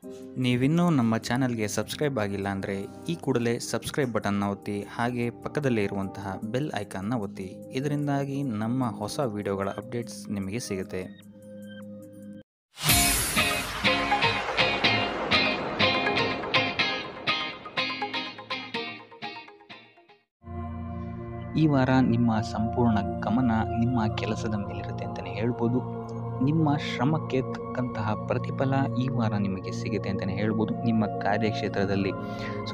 ನೀವಿನ್ನೂ ನಮ್ಮ ಚಾನಲ್ಗೆ ಸಬ್ಸ್ಕ್ರೈಬ್ ಆಗಿಲ್ಲ ಅಂದರೆ ಈ ಕೂಡಲೇ ಸಬ್ಸ್ಕ್ರೈಬ್ ಬಟನ್ನ ಒತ್ತಿ, ಹಾಗೆ ಪಕ್ಕದಲ್ಲೇ ಇರುವಂತಹ ಬೆಲ್ ಐಕಾನ್ನ ಒತ್ತಿ. ಇದರಿಂದಾಗಿ ನಮ್ಮ ಹೊಸ ವಿಡಿಯೋಗಳ ಅಪ್ಡೇಟ್ಸ್ ನಿಮಗೆ ಸಿಗುತ್ತೆ. ಈ ವಾರ ನಿಮ್ಮ ಸಂಪೂರ್ಣ ಗಮನ ನಿಮ್ಮ ಕೆಲಸದ ಮೇಲಿರುತ್ತೆ ಅಂತಲೇ ಹೇಳ್ಬೋದು. ನಿಮ್ಮ ಶ್ರಮಕ್ಕೆ ತಕ್ಕಂತಹ ಪ್ರತಿಫಲ ಈ ವಾರ ನಿಮಗೆ ಸಿಗುತ್ತೆ ಅಂತಲೇ ಹೇಳ್ಬೋದು ನಿಮ್ಮ ಕಾರ್ಯಕ್ಷೇತ್ರದಲ್ಲಿ.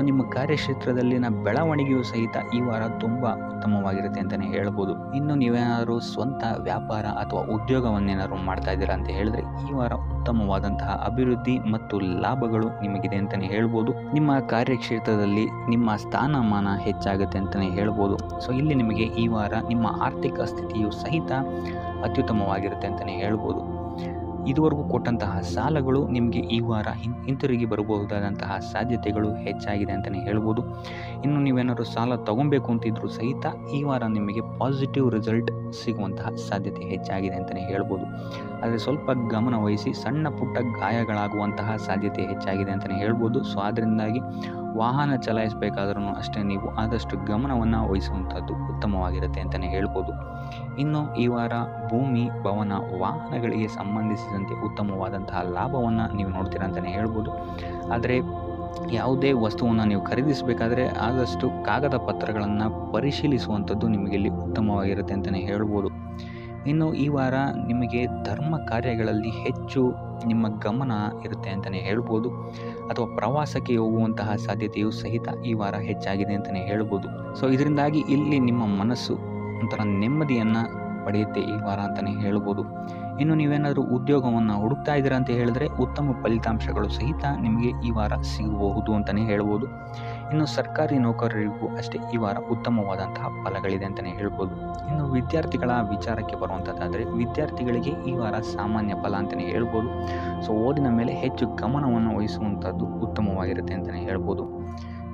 ನಿಮ್ಮ ಕಾರ್ಯಕ್ಷೇತ್ರದಲ್ಲಿನ ಬೆಳವಣಿಗೆಯೂ ಸಹಿತ ಈ ವಾರ ತುಂಬ ಉತ್ತಮವಾಗಿರುತ್ತೆ ಅಂತಲೇ ಹೇಳ್ಬೋದು. ಇನ್ನು ನೀವೇನಾದರೂ ಸ್ವಂತ ವ್ಯಾಪಾರ ಅಥವಾ ಉದ್ಯೋಗವನ್ನೇನಾದ್ರು ಮಾಡ್ತಾ ಇದ್ದೀರಾ ಅಂತ ಹೇಳಿದ್ರೆ ಈ ವಾರ ಉತ್ತಮವಾದಂತಹ ಅಭಿವೃದ್ಧಿ ಮತ್ತು ಲಾಭಗಳು ನಿಮಗಿದೆ ಅಂತಲೇ ಹೇಳ್ಬೋದು. ನಿಮ್ಮ ಕಾರ್ಯಕ್ಷೇತ್ರದಲ್ಲಿ ನಿಮ್ಮ ಸ್ಥಾನಮಾನ ಹೆಚ್ಚಾಗುತ್ತೆ ಅಂತಲೇ ಹೇಳ್ಬೋದು. ಇಲ್ಲಿ ನಿಮಗೆ ಈ ವಾರ ನಿಮ್ಮ ಆರ್ಥಿಕ ಸ್ಥಿತಿಯು ಸಹಿತ ಅತ್ಯುತ್ತಮವಾಗಿರುತ್ತೆ ಅಂತಲೇ ಹೇಳ್ಬೋದು. ಇದುವರೆಗೂ ಕೊಟ್ಟಂತಹ ಸಾಲಗಳು ನಿಮಗೆ ಈ ವಾರ ಹಿಂತಿರುಗಿ ಬರಬಹುದಾದಂತಹ ಸಾಧ್ಯತೆಗಳು ಹೆಚ್ಚಾಗಿದೆ ಅಂತಲೇ ಹೇಳ್ಬೋದು. ಇನ್ನು ನೀವೇನಾದರೂ ಸಾಲ ತಗೊಬೇಕು ಅಂತಿದ್ರು ಸಹಿತ ಈ ವಾರ ನಿಮಗೆ ಪಾಸಿಟಿವ್ ರಿಸಲ್ಟ್ ಸಿಗುವಂತಹ ಸಾಧ್ಯತೆ ಹೆಚ್ಚಾಗಿದೆ ಅಂತಲೇ ಹೇಳ್ಬೋದು. ಆದರೆ ಸ್ವಲ್ಪ ಗಮನ ವಹಿಸಿ, ಸಣ್ಣ ಪುಟ್ಟ ಗಾಯಗಳಾಗುವಂತಹ ಸಾಧ್ಯತೆ ಹೆಚ್ಚಾಗಿದೆ ಅಂತಲೇ ಹೇಳ್ಬೋದು. ಅದರಿಂದಾಗಿ ವಾಹನ ಚಲಾಯಿಸಬೇಕಾದ್ರೂ ಅಷ್ಟೇ ನೀವು ಆದಷ್ಟು ಗಮನವನ್ನು ವಹಿಸುವಂಥದ್ದು ಉತ್ತಮವಾಗಿರುತ್ತೆ ಅಂತಲೇ ಹೇಳ್ಬೋದು. ಇನ್ನು ಈ ವಾರ ಭೂಮಿ, ಭವನ, ವಾಹನಗಳಿಗೆ ಸಂಬಂಧಿಸಿದಂತೆ ಉತ್ತಮವಾದಂತಹ ಲಾಭವನ್ನು ನೀವು ನೋಡ್ತೀರಾ ಅಂತಲೇ ಹೇಳ್ಬೋದು. ಆದರೆ ಯಾವುದೇ ವಸ್ತುವನ್ನು ನೀವು ಖರೀದಿಸಬೇಕಾದ್ರೆ ಆದಷ್ಟು ಕಾಗದ ಪತ್ರಗಳನ್ನು ಪರಿಶೀಲಿಸುವಂಥದ್ದು ನಿಮಗಿಲ್ಲಿ ಉತ್ತಮವಾಗಿರುತ್ತೆ ಅಂತಲೇ ಹೇಳ್ಬೋದು. ಇನ್ನು ಈ ವಾರ ನಿಮಗೆ ಧರ್ಮ ಕಾರ್ಯಗಳಲ್ಲಿ ಹೆಚ್ಚು ನಿಮ್ಮ ಗಮನ ಇರುತ್ತೆ ಅಂತಲೇ ಹೇಳ್ಬೋದು. ಅಥವಾ ಪ್ರವಾಸಕ್ಕೆ ಹೋಗುವಂತಹ ಸಾಧ್ಯತೆಯು ಸಹಿತ ಈ ವಾರ ಹೆಚ್ಚಾಗಿದೆ ಅಂತಲೇ ಹೇಳ್ಬೋದು. ಇದರಿಂದಾಗಿ ಇಲ್ಲಿ ನಿಮ್ಮ ಮನಸ್ಸು ಒಂಥರ ನೆಮ್ಮದಿಯನ್ನು ಪಡೆಯುತ್ತೆ ಈ ವಾರ ಅಂತಲೇ ಹೇಳ್ಬೋದು. ಇನ್ನು ನೀವೇನಾದರೂ ಉದ್ಯೋಗವನ್ನು ಹುಡುಕ್ತಾ ಇದ್ದೀರಾ ಅಂತ ಹೇಳಿದ್ರೆ ಉತ್ತಮ ಫಲಿತಾಂಶಗಳು ಸಹಿತ ನಿಮಗೆ ಈ ವಾರ ಸಿಗಬಹುದು ಅಂತಲೇ ಹೇಳ್ಬೋದು. ಇನ್ನು ಸರ್ಕಾರಿ ನೌಕರರಿಗೂ ಅಷ್ಟೇ ಈ ವಾರ ಉತ್ತಮವಾದಂತಹ ಫಲಗಳಿದೆ ಅಂತಲೇ ಹೇಳ್ಬೋದು. ಇನ್ನು ವಿದ್ಯಾರ್ಥಿಗಳ ವಿಚಾರಕ್ಕೆ ಬರುವಂಥದ್ದಾದರೆ ವಿದ್ಯಾರ್ಥಿಗಳಿಗೆ ಈ ವಾರ ಸಾಮಾನ್ಯ ಫಲ ಅಂತಲೇ ಹೇಳ್ಬೋದು. ಓದಿನ ಮೇಲೆ ಹೆಚ್ಚು ಗಮನವನ್ನು ವಹಿಸುವಂಥದ್ದು ಉತ್ತಮವಾಗಿರುತ್ತೆ ಅಂತಲೇ ಹೇಳ್ಬೋದು.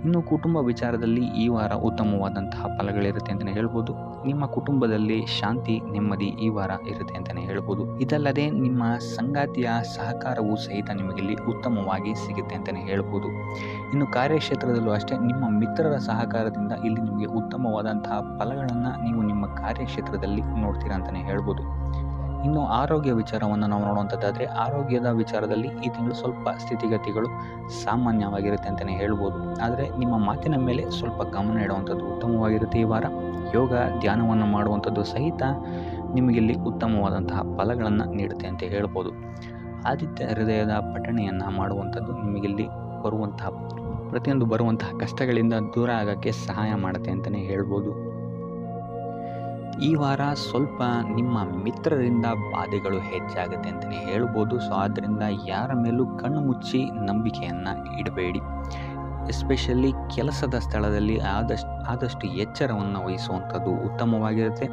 ಇನ್ನು ಕುಟುಂಬ ವಿಚಾರದಲ್ಲಿ ಈ ವಾರ ಉತ್ತಮವಾದಂತಹ ಫಲಗಳಿರುತ್ತೆ ಅಂತಲೇ ಹೇಳ್ಬೋದು. ನಿಮ್ಮ ಕುಟುಂಬದಲ್ಲಿ ಶಾಂತಿ, ನೆಮ್ಮದಿ ಈ ವಾರ ಇರುತ್ತೆ ಅಂತಲೇ ಹೇಳ್ಬೋದು. ಇದಲ್ಲದೆ ನಿಮ್ಮ ಸಂಗಾತಿಯ ಸಹಕಾರವೂ ಸಹಿತ ನಿಮಗಿಲ್ಲಿ ಉತ್ತಮವಾಗಿ ಸಿಗುತ್ತೆ ಅಂತಲೇ ಹೇಳ್ಬೋದು. ಇನ್ನು ಕಾರ್ಯಕ್ಷೇತ್ರದಲ್ಲೂ ಅಷ್ಟೇ ನಿಮ್ಮ ಮಿತ್ರರ ಸಹಕಾರದಿಂದ ಇಲ್ಲಿ ನಿಮಗೆ ಉತ್ತಮವಾದಂತಹ ಫಲಗಳನ್ನು ನೀವು ನಿಮ್ಮ ಕಾರ್ಯಕ್ಷೇತ್ರದಲ್ಲಿ ನೋಡ್ತೀರಾ ಅಂತಲೇ ಹೇಳ್ಬೋದು. ಇನ್ನು ಆರೋಗ್ಯ ವಿಚಾರವನ್ನು ನಾವು ನೋಡುವಂಥದ್ದಾದರೆ ಆರೋಗ್ಯದ ವಿಚಾರದಲ್ಲಿ ಈ ತಿಂಗಳು ಸ್ವಲ್ಪ ಸ್ಥಿತಿಗತಿಗಳು ಸಾಮಾನ್ಯವಾಗಿರುತ್ತೆ ಅಂತಲೇ ಹೇಳ್ಬೋದು. ಆದರೆ ನಿಮ್ಮ ಮಾತಿನ ಮೇಲೆ ಸ್ವಲ್ಪ ಗಮನ ಇಡುವಂಥದ್ದು ಉತ್ತಮವಾಗಿರುತ್ತೆ ಈ ವಾರ. ಯೋಗ, ಧ್ಯಾನವನ್ನು ಮಾಡುವಂಥದ್ದು ಸಹಿತ ನಿಮಗಿಲ್ಲಿ ಉತ್ತಮವಾದಂತಹ ಫಲಗಳನ್ನು ನೀಡುತ್ತೆ ಅಂತ ಹೇಳ್ಬೋದು. ಆದಿತ್ಯ ಹೃದಯದ ಪಠಣೆಯನ್ನು ಮಾಡುವಂಥದ್ದು ನಿಮಗಿಲ್ಲಿ ಬರುವಂತಹ ಕಷ್ಟಗಳಿಂದ ದೂರ ಆಗೋಕ್ಕೆ ಸಹಾಯ ಮಾಡುತ್ತೆ ಅಂತಲೇ ಹೇಳ್ಬೋದು. ಈ ವಾರ ಸ್ವಲ್ಪ ನಿಮ್ಮ ಮಿತ್ರರಿಂದ ಬಾಧೆಗಳು ಹೆಚ್ಚಾಗುತ್ತೆ ಅಂತಲೇ ಹೇಳ್ಬೋದು. ಆದ್ದರಿಂದ ಯಾರ ಮೇಲೂ ಕಣ್ಣು ಮುಚ್ಚಿ ನಂಬಿಕೆಯನ್ನು ಇಡಬೇಡಿ. ಎಸ್ಪೆಷಲಿ ಕೆಲಸದ ಸ್ಥಳದಲ್ಲಿ ಆದಷ್ಟು ಎಚ್ಚರವನ್ನು ವಹಿಸುವಂಥದ್ದು ಉತ್ತಮವಾಗಿರುತ್ತೆ.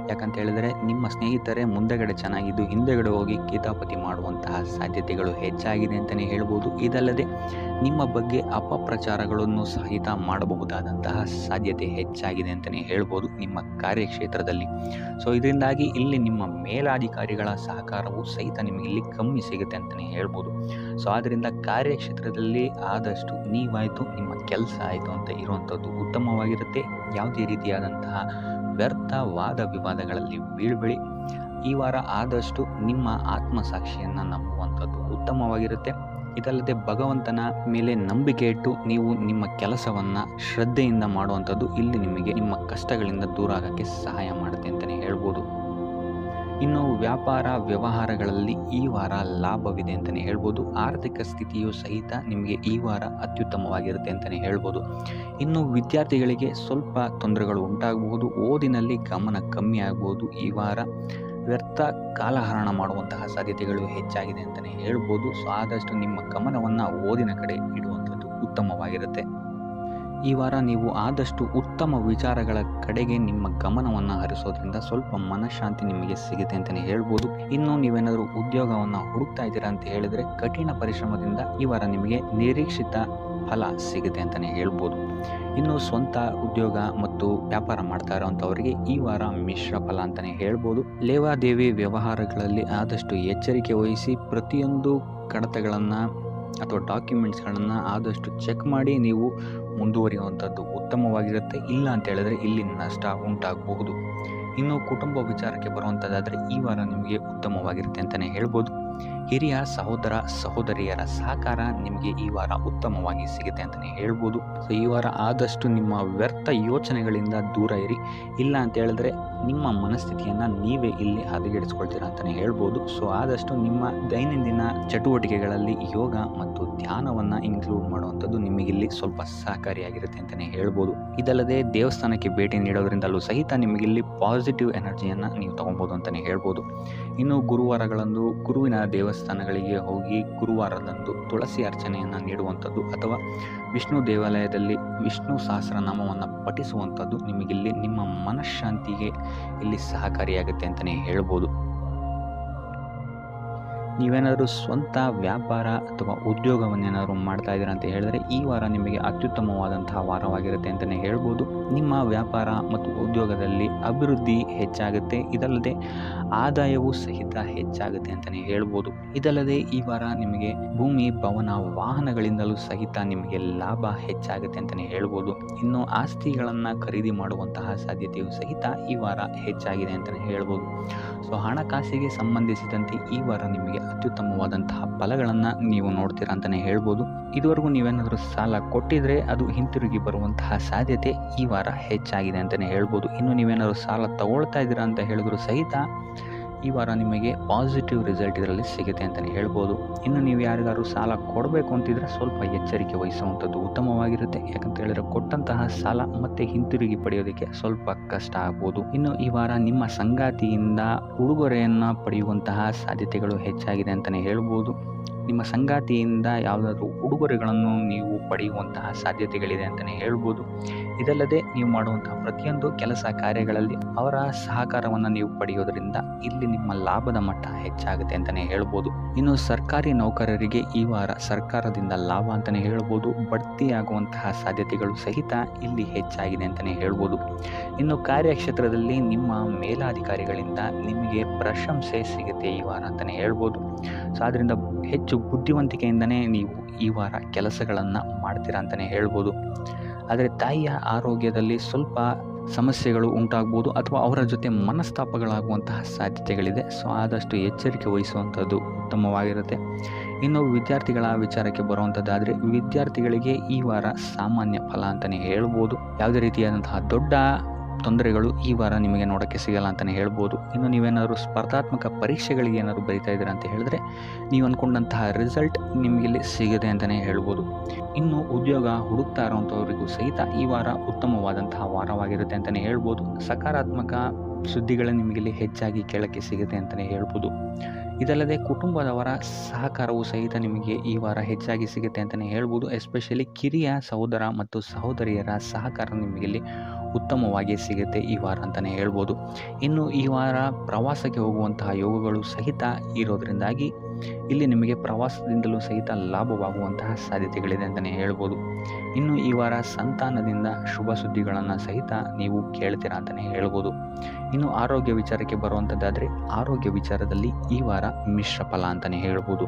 ಯಾಕಂತ ಹೇಳಿದರೆ ನಿಮ್ಮ ಸ್ನೇಹಿತರೇ ಮುಂದೆಗಡೆ ಚೆನ್ನಾಗಿದ್ದು ಹಿಂದೆಗಡೆ ಹೋಗಿ ಕಿತಾಪತಿ ಮಾಡುವಂತಹ ಸಾಧ್ಯತೆಗಳು ಹೆಚ್ಚಾಗಿದೆ ಅಂತಲೇ ಹೇಳ್ಬೋದು. ಇದಲ್ಲದೆ ನಿಮ್ಮ ಬಗ್ಗೆ ಅಪಪ್ರಚಾರಗಳನ್ನು ಸಹಿತ ಮಾಡಬಹುದಾದಂತಹ ಸಾಧ್ಯತೆ ಹೆಚ್ಚಾಗಿದೆ ಅಂತಲೇ ಹೇಳ್ಬೋದು ನಿಮ್ಮ ಕಾರ್ಯಕ್ಷೇತ್ರದಲ್ಲಿ. ಇದರಿಂದಾಗಿ ಇಲ್ಲಿ ನಿಮ್ಮ ಮೇಲಾಧಿಕಾರಿಗಳ ಸಹಕಾರವು ಸಹಿತ ನಿಮಗೆ ಇಲ್ಲಿ ಕಮ್ಮಿ ಸಿಗುತ್ತೆ ಅಂತಲೇ ಹೇಳ್ಬೋದು. ಆದ್ದರಿಂದ ಕಾರ್ಯಕ್ಷೇತ್ರದಲ್ಲಿ ಆದಷ್ಟು ನೀವಾಯಿತು, ನಿಮ್ಮ ಕೆಲಸ ಆಯಿತು ಅಂತ ಇರುವಂಥದ್ದು ಉತ್ತಮವಾಗಿರುತ್ತೆ. ಯಾವುದೇ ರೀತಿಯಾದಂತಹ ವ್ಯರ್ಥ ವಾದ ವಿವಾದಗಳಲ್ಲಿ ಬೀಳ್ಬೇಡಿ. ಈ ವಾರ ಆದಷ್ಟು ನಿಮ್ಮ ಆತ್ಮಸಾಕ್ಷಿಯನ್ನು ನಂಬುವಂಥದ್ದು ಉತ್ತಮವಾಗಿರುತ್ತೆ. ಇದಲ್ಲದೆ ಭಗವಂತನ ಮೇಲೆ ನಂಬಿಕೆ ಇಟ್ಟು ನೀವು ನಿಮ್ಮ ಕೆಲಸವನ್ನು ಶ್ರದ್ಧೆಯಿಂದ ಮಾಡುವಂಥದ್ದು ಇಲ್ಲಿ ನಿಮಗೆ ನಿಮ್ಮ ಕಷ್ಟಗಳಿಂದ ದೂರ ಆಗೋಕ್ಕೆ ಸಹಾಯ ಮಾಡುತ್ತೆ ಅಂತಲೇ ಹೇಳ್ಬೋದು. ಇನ್ನು ವ್ಯಾಪಾರ ವ್ಯವಹಾರಗಳಲ್ಲಿ ಈ ವಾರ ಲಾಭವಿದೆ ಅಂತಲೇ ಹೇಳ್ಬೋದು. ಆರ್ಥಿಕ ಸ್ಥಿತಿಯು ಸಹಿತ ನಿಮಗೆ ಈ ವಾರ ಅತ್ಯುತ್ತಮವಾಗಿರುತ್ತೆ ಅಂತಲೇ ಹೇಳ್ಬೋದು. ಇನ್ನು ವಿದ್ಯಾರ್ಥಿಗಳಿಗೆ ಸ್ವಲ್ಪ ತೊಂದರೆಗಳು ಉಂಟಾಗಬಹುದು. ಓದಿನಲ್ಲಿ ಗಮನ ಕಮ್ಮಿ ಆಗ್ಬೋದು. ಈ ವಾರ ವ್ಯರ್ಥ ಕಾಲಹರಣ ಮಾಡುವಂತಹ ಸಾಧ್ಯತೆಗಳು ಹೆಚ್ಚಾಗಿದೆ ಅಂತಲೇ ಹೇಳ್ಬೋದು. ಆದಷ್ಟು ನಿಮ್ಮ ಗಮನವನ್ನು ಓದಿನ ಕಡೆ ಇಡುವಂಥದ್ದು ಉತ್ತಮವಾಗಿರುತ್ತೆ. ಈ ವಾರ ನೀವು ಆದಷ್ಟು ಉತ್ತಮ ವಿಚಾರಗಳ ಕಡೆಗೆ ನಿಮ್ಮ ಗಮನವನ್ನು ಹರಿಸೋದ್ರಿಂದ ಸ್ವಲ್ಪ ಮನಃಶಾಂತಿ ನಿಮಗೆ ಸಿಗುತ್ತೆ ಅಂತಲೇ ಹೇಳ್ಬೋದು. ಇನ್ನು ನೀವೇನಾದರೂ ಉದ್ಯೋಗವನ್ನು ಹುಡುಕ್ತಾ ಇದ್ದೀರಾ ಅಂತ ಹೇಳಿದರೆ ಕಠಿಣ ಪರಿಶ್ರಮದಿಂದ ಈ ವಾರ ನಿಮಗೆ ನಿರೀಕ್ಷಿತ ಫಲ ಸಿಗುತ್ತೆ ಅಂತಲೇ ಹೇಳ್ಬೋದು. ಇನ್ನು ಸ್ವಂತ ಉದ್ಯೋಗ ಮತ್ತು ವ್ಯಾಪಾರ ಮಾಡ್ತಾ ಇರೋವಂಥವರಿಗೆ ಈ ವಾರ ಮಿಶ್ರ ಫಲ ಅಂತಲೇ ಹೇಳ್ಬೋದು. ಲೇವಾದೇವಿ ವ್ಯವಹಾರಗಳಲ್ಲಿ ಆದಷ್ಟು ಎಚ್ಚರಿಕೆ ವಹಿಸಿ ಪ್ರತಿಯೊಂದು ಕಡತಗಳನ್ನು ಅಥವಾ ಡಾಕ್ಯುಮೆಂಟ್ಸ್ಗಳನ್ನು ಆದಷ್ಟು ಚೆಕ್ ಮಾಡಿ ನೀವು ಮುಂದುವರಿಯುವಂಥದ್ದು ಉತ್ತಮವಾಗಿರುತ್ತೆ. ಇಲ್ಲ ಅಂತ ಹೇಳಿದ್ರೆ ಇಲ್ಲಿ ನಷ್ಟ ಉಂಟಾಗಬಹುದು. ಇನ್ನು ಕುಟುಂಬ ವಿಚಾರಕ್ಕೆ ಬರುವಂಥದ್ದಾದರೆ ಈ ವಾರ ನಿಮಗೆ ಉತ್ತಮವಾಗಿರುತ್ತೆ ಅಂತಲೇ ಹೇಳ್ಬೋದು. ಹಿರಿಯ ಸಹೋದರ ಸಹೋದರಿಯರ ಸಹಕಾರ ನಿಮಗೆ ಈ ವಾರ ಉತ್ತಮವಾಗಿ ಸಿಗುತ್ತೆ ಅಂತಲೇ ಹೇಳ್ಬೋದು. ಸೊ ಈ ವಾರ ಆದಷ್ಟು ನಿಮ್ಮ ವ್ಯರ್ಥ ಯೋಚನೆಗಳಿಂದ ದೂರ ಇರಿ. ಇಲ್ಲ ಅಂತ ಹೇಳಿದ್ರೆ ನಿಮ್ಮ ಮನಸ್ಥಿತಿಯನ್ನು ನೀವೇ ಇಲ್ಲಿ ಹದಗೆಡಿಸ್ಕೊಳ್ತೀರಾ ಅಂತಲೇ ಹೇಳ್ಬೋದು. ಸೊ ಆದಷ್ಟು ನಿಮ್ಮ ದೈನಂದಿನ ಚಟುವಟಿಕೆಗಳಲ್ಲಿ ಯೋಗ ಮತ್ತು ಧ್ಯಾನವನ್ನು ಇನ್ಕ್ಲೂಡ್ ಮಾಡುವಂಥದ್ದು ನಿಮಗಿಲ್ಲಿ ಸ್ವಲ್ಪ ಸಹಕಾರಿಯಾಗಿರುತ್ತೆ ಅಂತಲೇ ಹೇಳ್ಬೋದು. ಇದಲ್ಲದೆ ದೇವಸ್ಥಾನಕ್ಕೆ ಭೇಟಿ ನೀಡೋದ್ರಿಂದಲೂ ಸಹಿತ ನಿಮಗಿಲ್ಲಿ ಪಾಸಿಟಿವ್ ಎನರ್ಜಿಯನ್ನು ನೀವು ತಗೊಬೋದು ಅಂತಲೇ ಹೇಳ್ಬೋದು. ಇನ್ನು ಗುರುವಾರಗಳಂದು ಗುರುವಿನ ದೇವಸ್ಥಾನಗಳಿಗೆ ಹೋಗಿ ಗುರುವಾರದಂದು ತುಳಸಿ ಅರ್ಚನೆಯನ್ನು ನೀಡುವಂಥದ್ದು ಅಥವಾ ವಿಷ್ಣು ದೇವಾಲಯದಲ್ಲಿ ವಿಷ್ಣು ಸಹಸ್ರನಾಮವನ್ನು ಪಠಿಸುವಂಥದ್ದು ನಿಮಗಿಲ್ಲಿ ನಿಮ್ಮ ಮನಃಶಾಂತಿಗೆ ಇಲ್ಲಿ ಸಹಕಾರಿಯಾಗುತ್ತೆ ಅಂತಲೇ ಹೇಳ್ಬೋದು. ನೀವೇನಾದರೂ ಸ್ವಂತ ವ್ಯಾಪಾರ ಅಥವಾ ಉದ್ಯೋಗವನ್ನೇನಾದರೂ ಮಾಡ್ತಾ ಇದ್ದೀರಾ ಅಂತ ಹೇಳಿದ್ರೆ ಈ ವಾರ ನಿಮಗೆ ಅತ್ಯುತ್ತಮವಾದಂತಹ ವಾರವಾಗಿರುತ್ತೆ ಅಂತಲೇ ಹೇಳ್ಬೋದು. ನಿಮ್ಮ ವ್ಯಾಪಾರ ಮತ್ತು ಉದ್ಯೋಗದಲ್ಲಿ ಅಭಿವೃದ್ಧಿ ಹೆಚ್ಚಾಗುತ್ತೆ. ಇದಲ್ಲದೆ ಆದಾಯವೂ ಸಹಿತ ಹೆಚ್ಚಾಗುತ್ತೆ ಅಂತಲೇ ಹೇಳ್ಬೋದು. ಇದಲ್ಲದೆ ಈ ವಾರ ನಿಮಗೆ ಭೂಮಿ, ಭವನ, ವಾಹನಗಳಿಂದಲೂ ಸಹಿತ ನಿಮಗೆ ಲಾಭ ಹೆಚ್ಚಾಗುತ್ತೆ ಅಂತಲೇ ಹೇಳ್ಬೋದು. ಇನ್ನು ಆಸ್ತಿಗಳನ್ನು ಖರೀದಿ ಮಾಡುವಂತಹ ಸಾಧ್ಯತೆಯೂ ಸಹಿತ ಈ ವಾರ ಹೆಚ್ಚಾಗಿದೆ ಅಂತಲೇ ಹೇಳ್ಬೋದು. ಸೊ ಹಣಕಾಸಿಗೆ ಸಂಬಂಧಿಸಿದಂತೆ ಈ ವಾರ ನಿಮಗೆ ಅತ್ಯುತ್ತಮವಾದಂತಹ ಫಲಗಳನ್ನು ನೀವು ನೋಡ್ತೀರಾ ಅಂತಲೇ ಹೇಳ್ಬೋದು. ಇದುವರೆಗೂ ನೀವೇನಾದರೂ ಸಾಲ ಕೊಟ್ಟಿದ್ರೆ ಅದು ಹಿಂತಿರುಗಿ ಬರುವಂತಹ ಸಾಧ್ಯತೆ ಈ ವಾರ ಹೆಚ್ಚಾಗಿದೆ ಅಂತಲೇ ಹೇಳ್ಬೋದು. ಇನ್ನು ನೀವೇನಾದರೂ ಸಾಲ ತಗೊಳ್ತಾ ಇದ್ದೀರಾ ಅಂತ ಹೇಳಿದ್ರು ಸಹಿತ ಈ ವಾರ ನಿಮಗೆ ಪಾಸಿಟಿವ್ ರಿಸಲ್ಟ್ ಇದರಲ್ಲಿ ಸಿಗುತ್ತೆ ಅಂತಲೇ ಹೇಳ್ಬೋದು. ಇನ್ನು ನೀವು ಯಾರಿಗಾದ್ರು ಸಾಲ ಕೊಡಬೇಕು ಅಂತಿದ್ರೆ ಸ್ವಲ್ಪ ಎಚ್ಚರಿಕೆ ವಹಿಸುವಂಥದ್ದು ಉತ್ತಮವಾಗಿರುತ್ತೆ. ಯಾಕಂತ ಹೇಳಿದ್ರೆ ಕೊಟ್ಟಂತಹ ಸಾಲ ಮತ್ತೆ ಹಿಂತಿರುಗಿ ಪಡೆಯೋದಕ್ಕೆ ಸ್ವಲ್ಪ ಕಷ್ಟ ಆಗ್ಬೋದು. ಇನ್ನು ಈ ವಾರ ನಿಮ್ಮ ಸಂಗಾತಿಯಿಂದ ಉಡುಗೊರೆಯನ್ನು ಪಡೆಯುವಂತಹ ಸಾಧ್ಯತೆಗಳು ಹೆಚ್ಚಾಗಿದೆ ಅಂತಲೇ ಹೇಳ್ಬೋದು. ನಿಮ್ಮ ಸಂಗಾತಿಯಿಂದ ಯಾವುದಾದ್ರೂ ಉಡುಗೊರೆಗಳನ್ನು ನೀವು ಪಡೆಯುವಂತಹ ಸಾಧ್ಯತೆಗಳಿದೆ ಅಂತಲೇ ಹೇಳ್ಬೋದು. ಇದಲ್ಲದೆ ನೀವು ಮಾಡುವಂತಹ ಪ್ರತಿಯೊಂದು ಕೆಲಸ ಕಾರ್ಯಗಳಲ್ಲಿ ಅವರ ಸಹಕಾರವನ್ನು ನೀವು ಪಡೆಯೋದ್ರಿಂದ ಇಲ್ಲಿ ನಿಮ್ಮ ಲಾಭದ ಮಟ್ಟ ಹೆಚ್ಚಾಗುತ್ತೆ ಅಂತಲೇ ಹೇಳ್ಬೋದು. ಇನ್ನು ಸರ್ಕಾರಿ ನೌಕರರಿಗೆ ಈ ವಾರ ಸರ್ಕಾರದಿಂದ ಲಾಭ ಅಂತಲೇ ಹೇಳ್ಬೋದು. ಬಡ್ತಿಯಾಗುವಂತಹ ಸಾಧ್ಯತೆಗಳು ಸಹಿತ ಇಲ್ಲಿ ಹೆಚ್ಚಾಗಿದೆ ಅಂತಲೇ ಹೇಳ್ಬೋದು. ಇನ್ನು ಕಾರ್ಯಕ್ಷೇತ್ರದಲ್ಲಿ ನಿಮ್ಮ ಮೇಲಾಧಿಕಾರಿಗಳಿಂದ ನಿಮಗೆ ಪ್ರಶಂಸೆ ಸಿಗುತ್ತೆ ಈ ವಾರ ಅಂತಲೇ ಹೇಳ್ಬೋದು. ಸೊ ಅದರಿಂದ ಹೆಚ್ಚು ಬುದ್ಧಿವಂತಿಕೆಯಿಂದನೇ ನೀವು ಈ ವಾರ ಕೆಲಸಗಳನ್ನು ಮಾಡ್ತೀರಾ ಅಂತಲೇ ಹೇಳ್ಬೋದು. ಆದರೆ ತಾಯಿಯ ಆರೋಗ್ಯದಲ್ಲಿ ಸ್ವಲ್ಪ ಸಮಸ್ಯೆಗಳು ಉಂಟಾಗ್ಬೋದು ಅಥವಾ ಅವರ ಜೊತೆ ಮನಸ್ತಾಪಗಳಾಗುವಂತಹ ಸಾಧ್ಯತೆಗಳಿದೆ. ಸೊ ಆದಷ್ಟು ಎಚ್ಚರಿಕೆ ವಹಿಸುವಂಥದ್ದು ಉತ್ತಮವಾಗಿರುತ್ತೆ. ಇನ್ನು ವಿದ್ಯಾರ್ಥಿಗಳ ವಿಚಾರಕ್ಕೆ ಬರುವಂಥದ್ದಾದರೆ ವಿದ್ಯಾರ್ಥಿಗಳಿಗೆ ಈ ವಾರ ಸಾಮಾನ್ಯ ಫಲ ಅಂತಲೇ ಹೇಳ್ಬೋದು. ಯಾವುದೇ ರೀತಿಯಾದಂತಹ ದೊಡ್ಡ ತೊಂದರೆಗಳು ಈ ವಾರ ನಿಮಗೆ ನೋಡೋಕ್ಕೆ ಸಿಗಲ್ಲ ಅಂತಲೇ ಹೇಳ್ಬೋದು. ಇನ್ನು ನೀವೇನಾದರೂ ಸ್ಪರ್ಧಾತ್ಮಕ ಪರೀಕ್ಷೆಗಳಿಗೆ ಏನಾದರೂ ಬರೀತಾ ಇದ್ದೀರಾ ಅಂತ ಹೇಳಿದ್ರೆ ನೀವು ಅಂದ್ಕೊಂಡಂತಹ ರಿಸಲ್ಟ್ ನಿಮಗಿಲ್ಲಿ ಸಿಗುತ್ತೆ ಅಂತಲೇ ಹೇಳ್ಬೋದು. ಇನ್ನು ಉದ್ಯೋಗ ಹುಡುಕ್ತಾ ಇರೋವಂಥವ್ರಿಗೂ ಸಹಿತ ಈ ವಾರ ಉತ್ತಮವಾದಂತಹ ವಾರವಾಗಿರುತ್ತೆ ಅಂತಲೇ ಹೇಳ್ಬೋದು. ಸಕಾರಾತ್ಮಕ ಸುದ್ದಿಗಳೇ ನಿಮಗಿಲ್ಲಿ ಹೆಚ್ಚಾಗಿ ಕೇಳೋಕ್ಕೆ ಸಿಗುತ್ತೆ ಅಂತಲೇ ಹೇಳ್ಬೋದು. ಇದಲ್ಲದೆ ಕುಟುಂಬದವರ ಸಹಕಾರವೂ ಸಹಿತ ನಿಮಗೆ ಈ ವಾರ ಹೆಚ್ಚಾಗಿ ಸಿಗುತ್ತೆ ಅಂತಲೇ ಹೇಳ್ಬೋದು. ಎಸ್ಪೆಷಲಿ ಕಿರಿಯ ಸಹೋದರ ಮತ್ತು ಸಹೋದರಿಯರ ಸಹಕಾರ ನಿಮಗಿಲ್ಲಿ ಉತ್ತಮವಾಗಿ ಸಿಗುತ್ತೆ ಈ ವಾರ ಅಂತಲೇ ಹೇಳ್ಬೋದು. ಇನ್ನು ಈ ವಾರ ಪ್ರವಾಸಕ್ಕೆ ಹೋಗುವಂತಹ ಯೋಗಗಳು ಸಹಿತ ಇರೋದರಿಂದಾಗಿ ಇಲ್ಲಿ ನಿಮಗೆ ಪ್ರವಾಸದಿಂದಲೂ ಸಹಿತ ಲಾಭವಾಗುವಂತಹ ಸಾಧ್ಯತೆಗಳಿದೆ ಅಂತಲೇ ಹೇಳ್ಬೋದು. ಇನ್ನು ಈ ವಾರ ಸಂತಾನದಿಂದ ಶುಭ ಸುದ್ದಿಗಳನ್ನು ಸಹಿತ ನೀವು ಕೇಳ್ತೀರಾ ಅಂತಲೇ ಹೇಳ್ಬೋದು. ಇನ್ನು ಆರೋಗ್ಯ ವಿಚಾರಕ್ಕೆ ಬರುವಂಥದ್ದಾದರೆ ಆರೋಗ್ಯ ವಿಚಾರದಲ್ಲಿ ಈ ವಾರ ಮಿಶ್ರ ಫಲ ಅಂತಲೇ ಹೇಳ್ಬೋದು.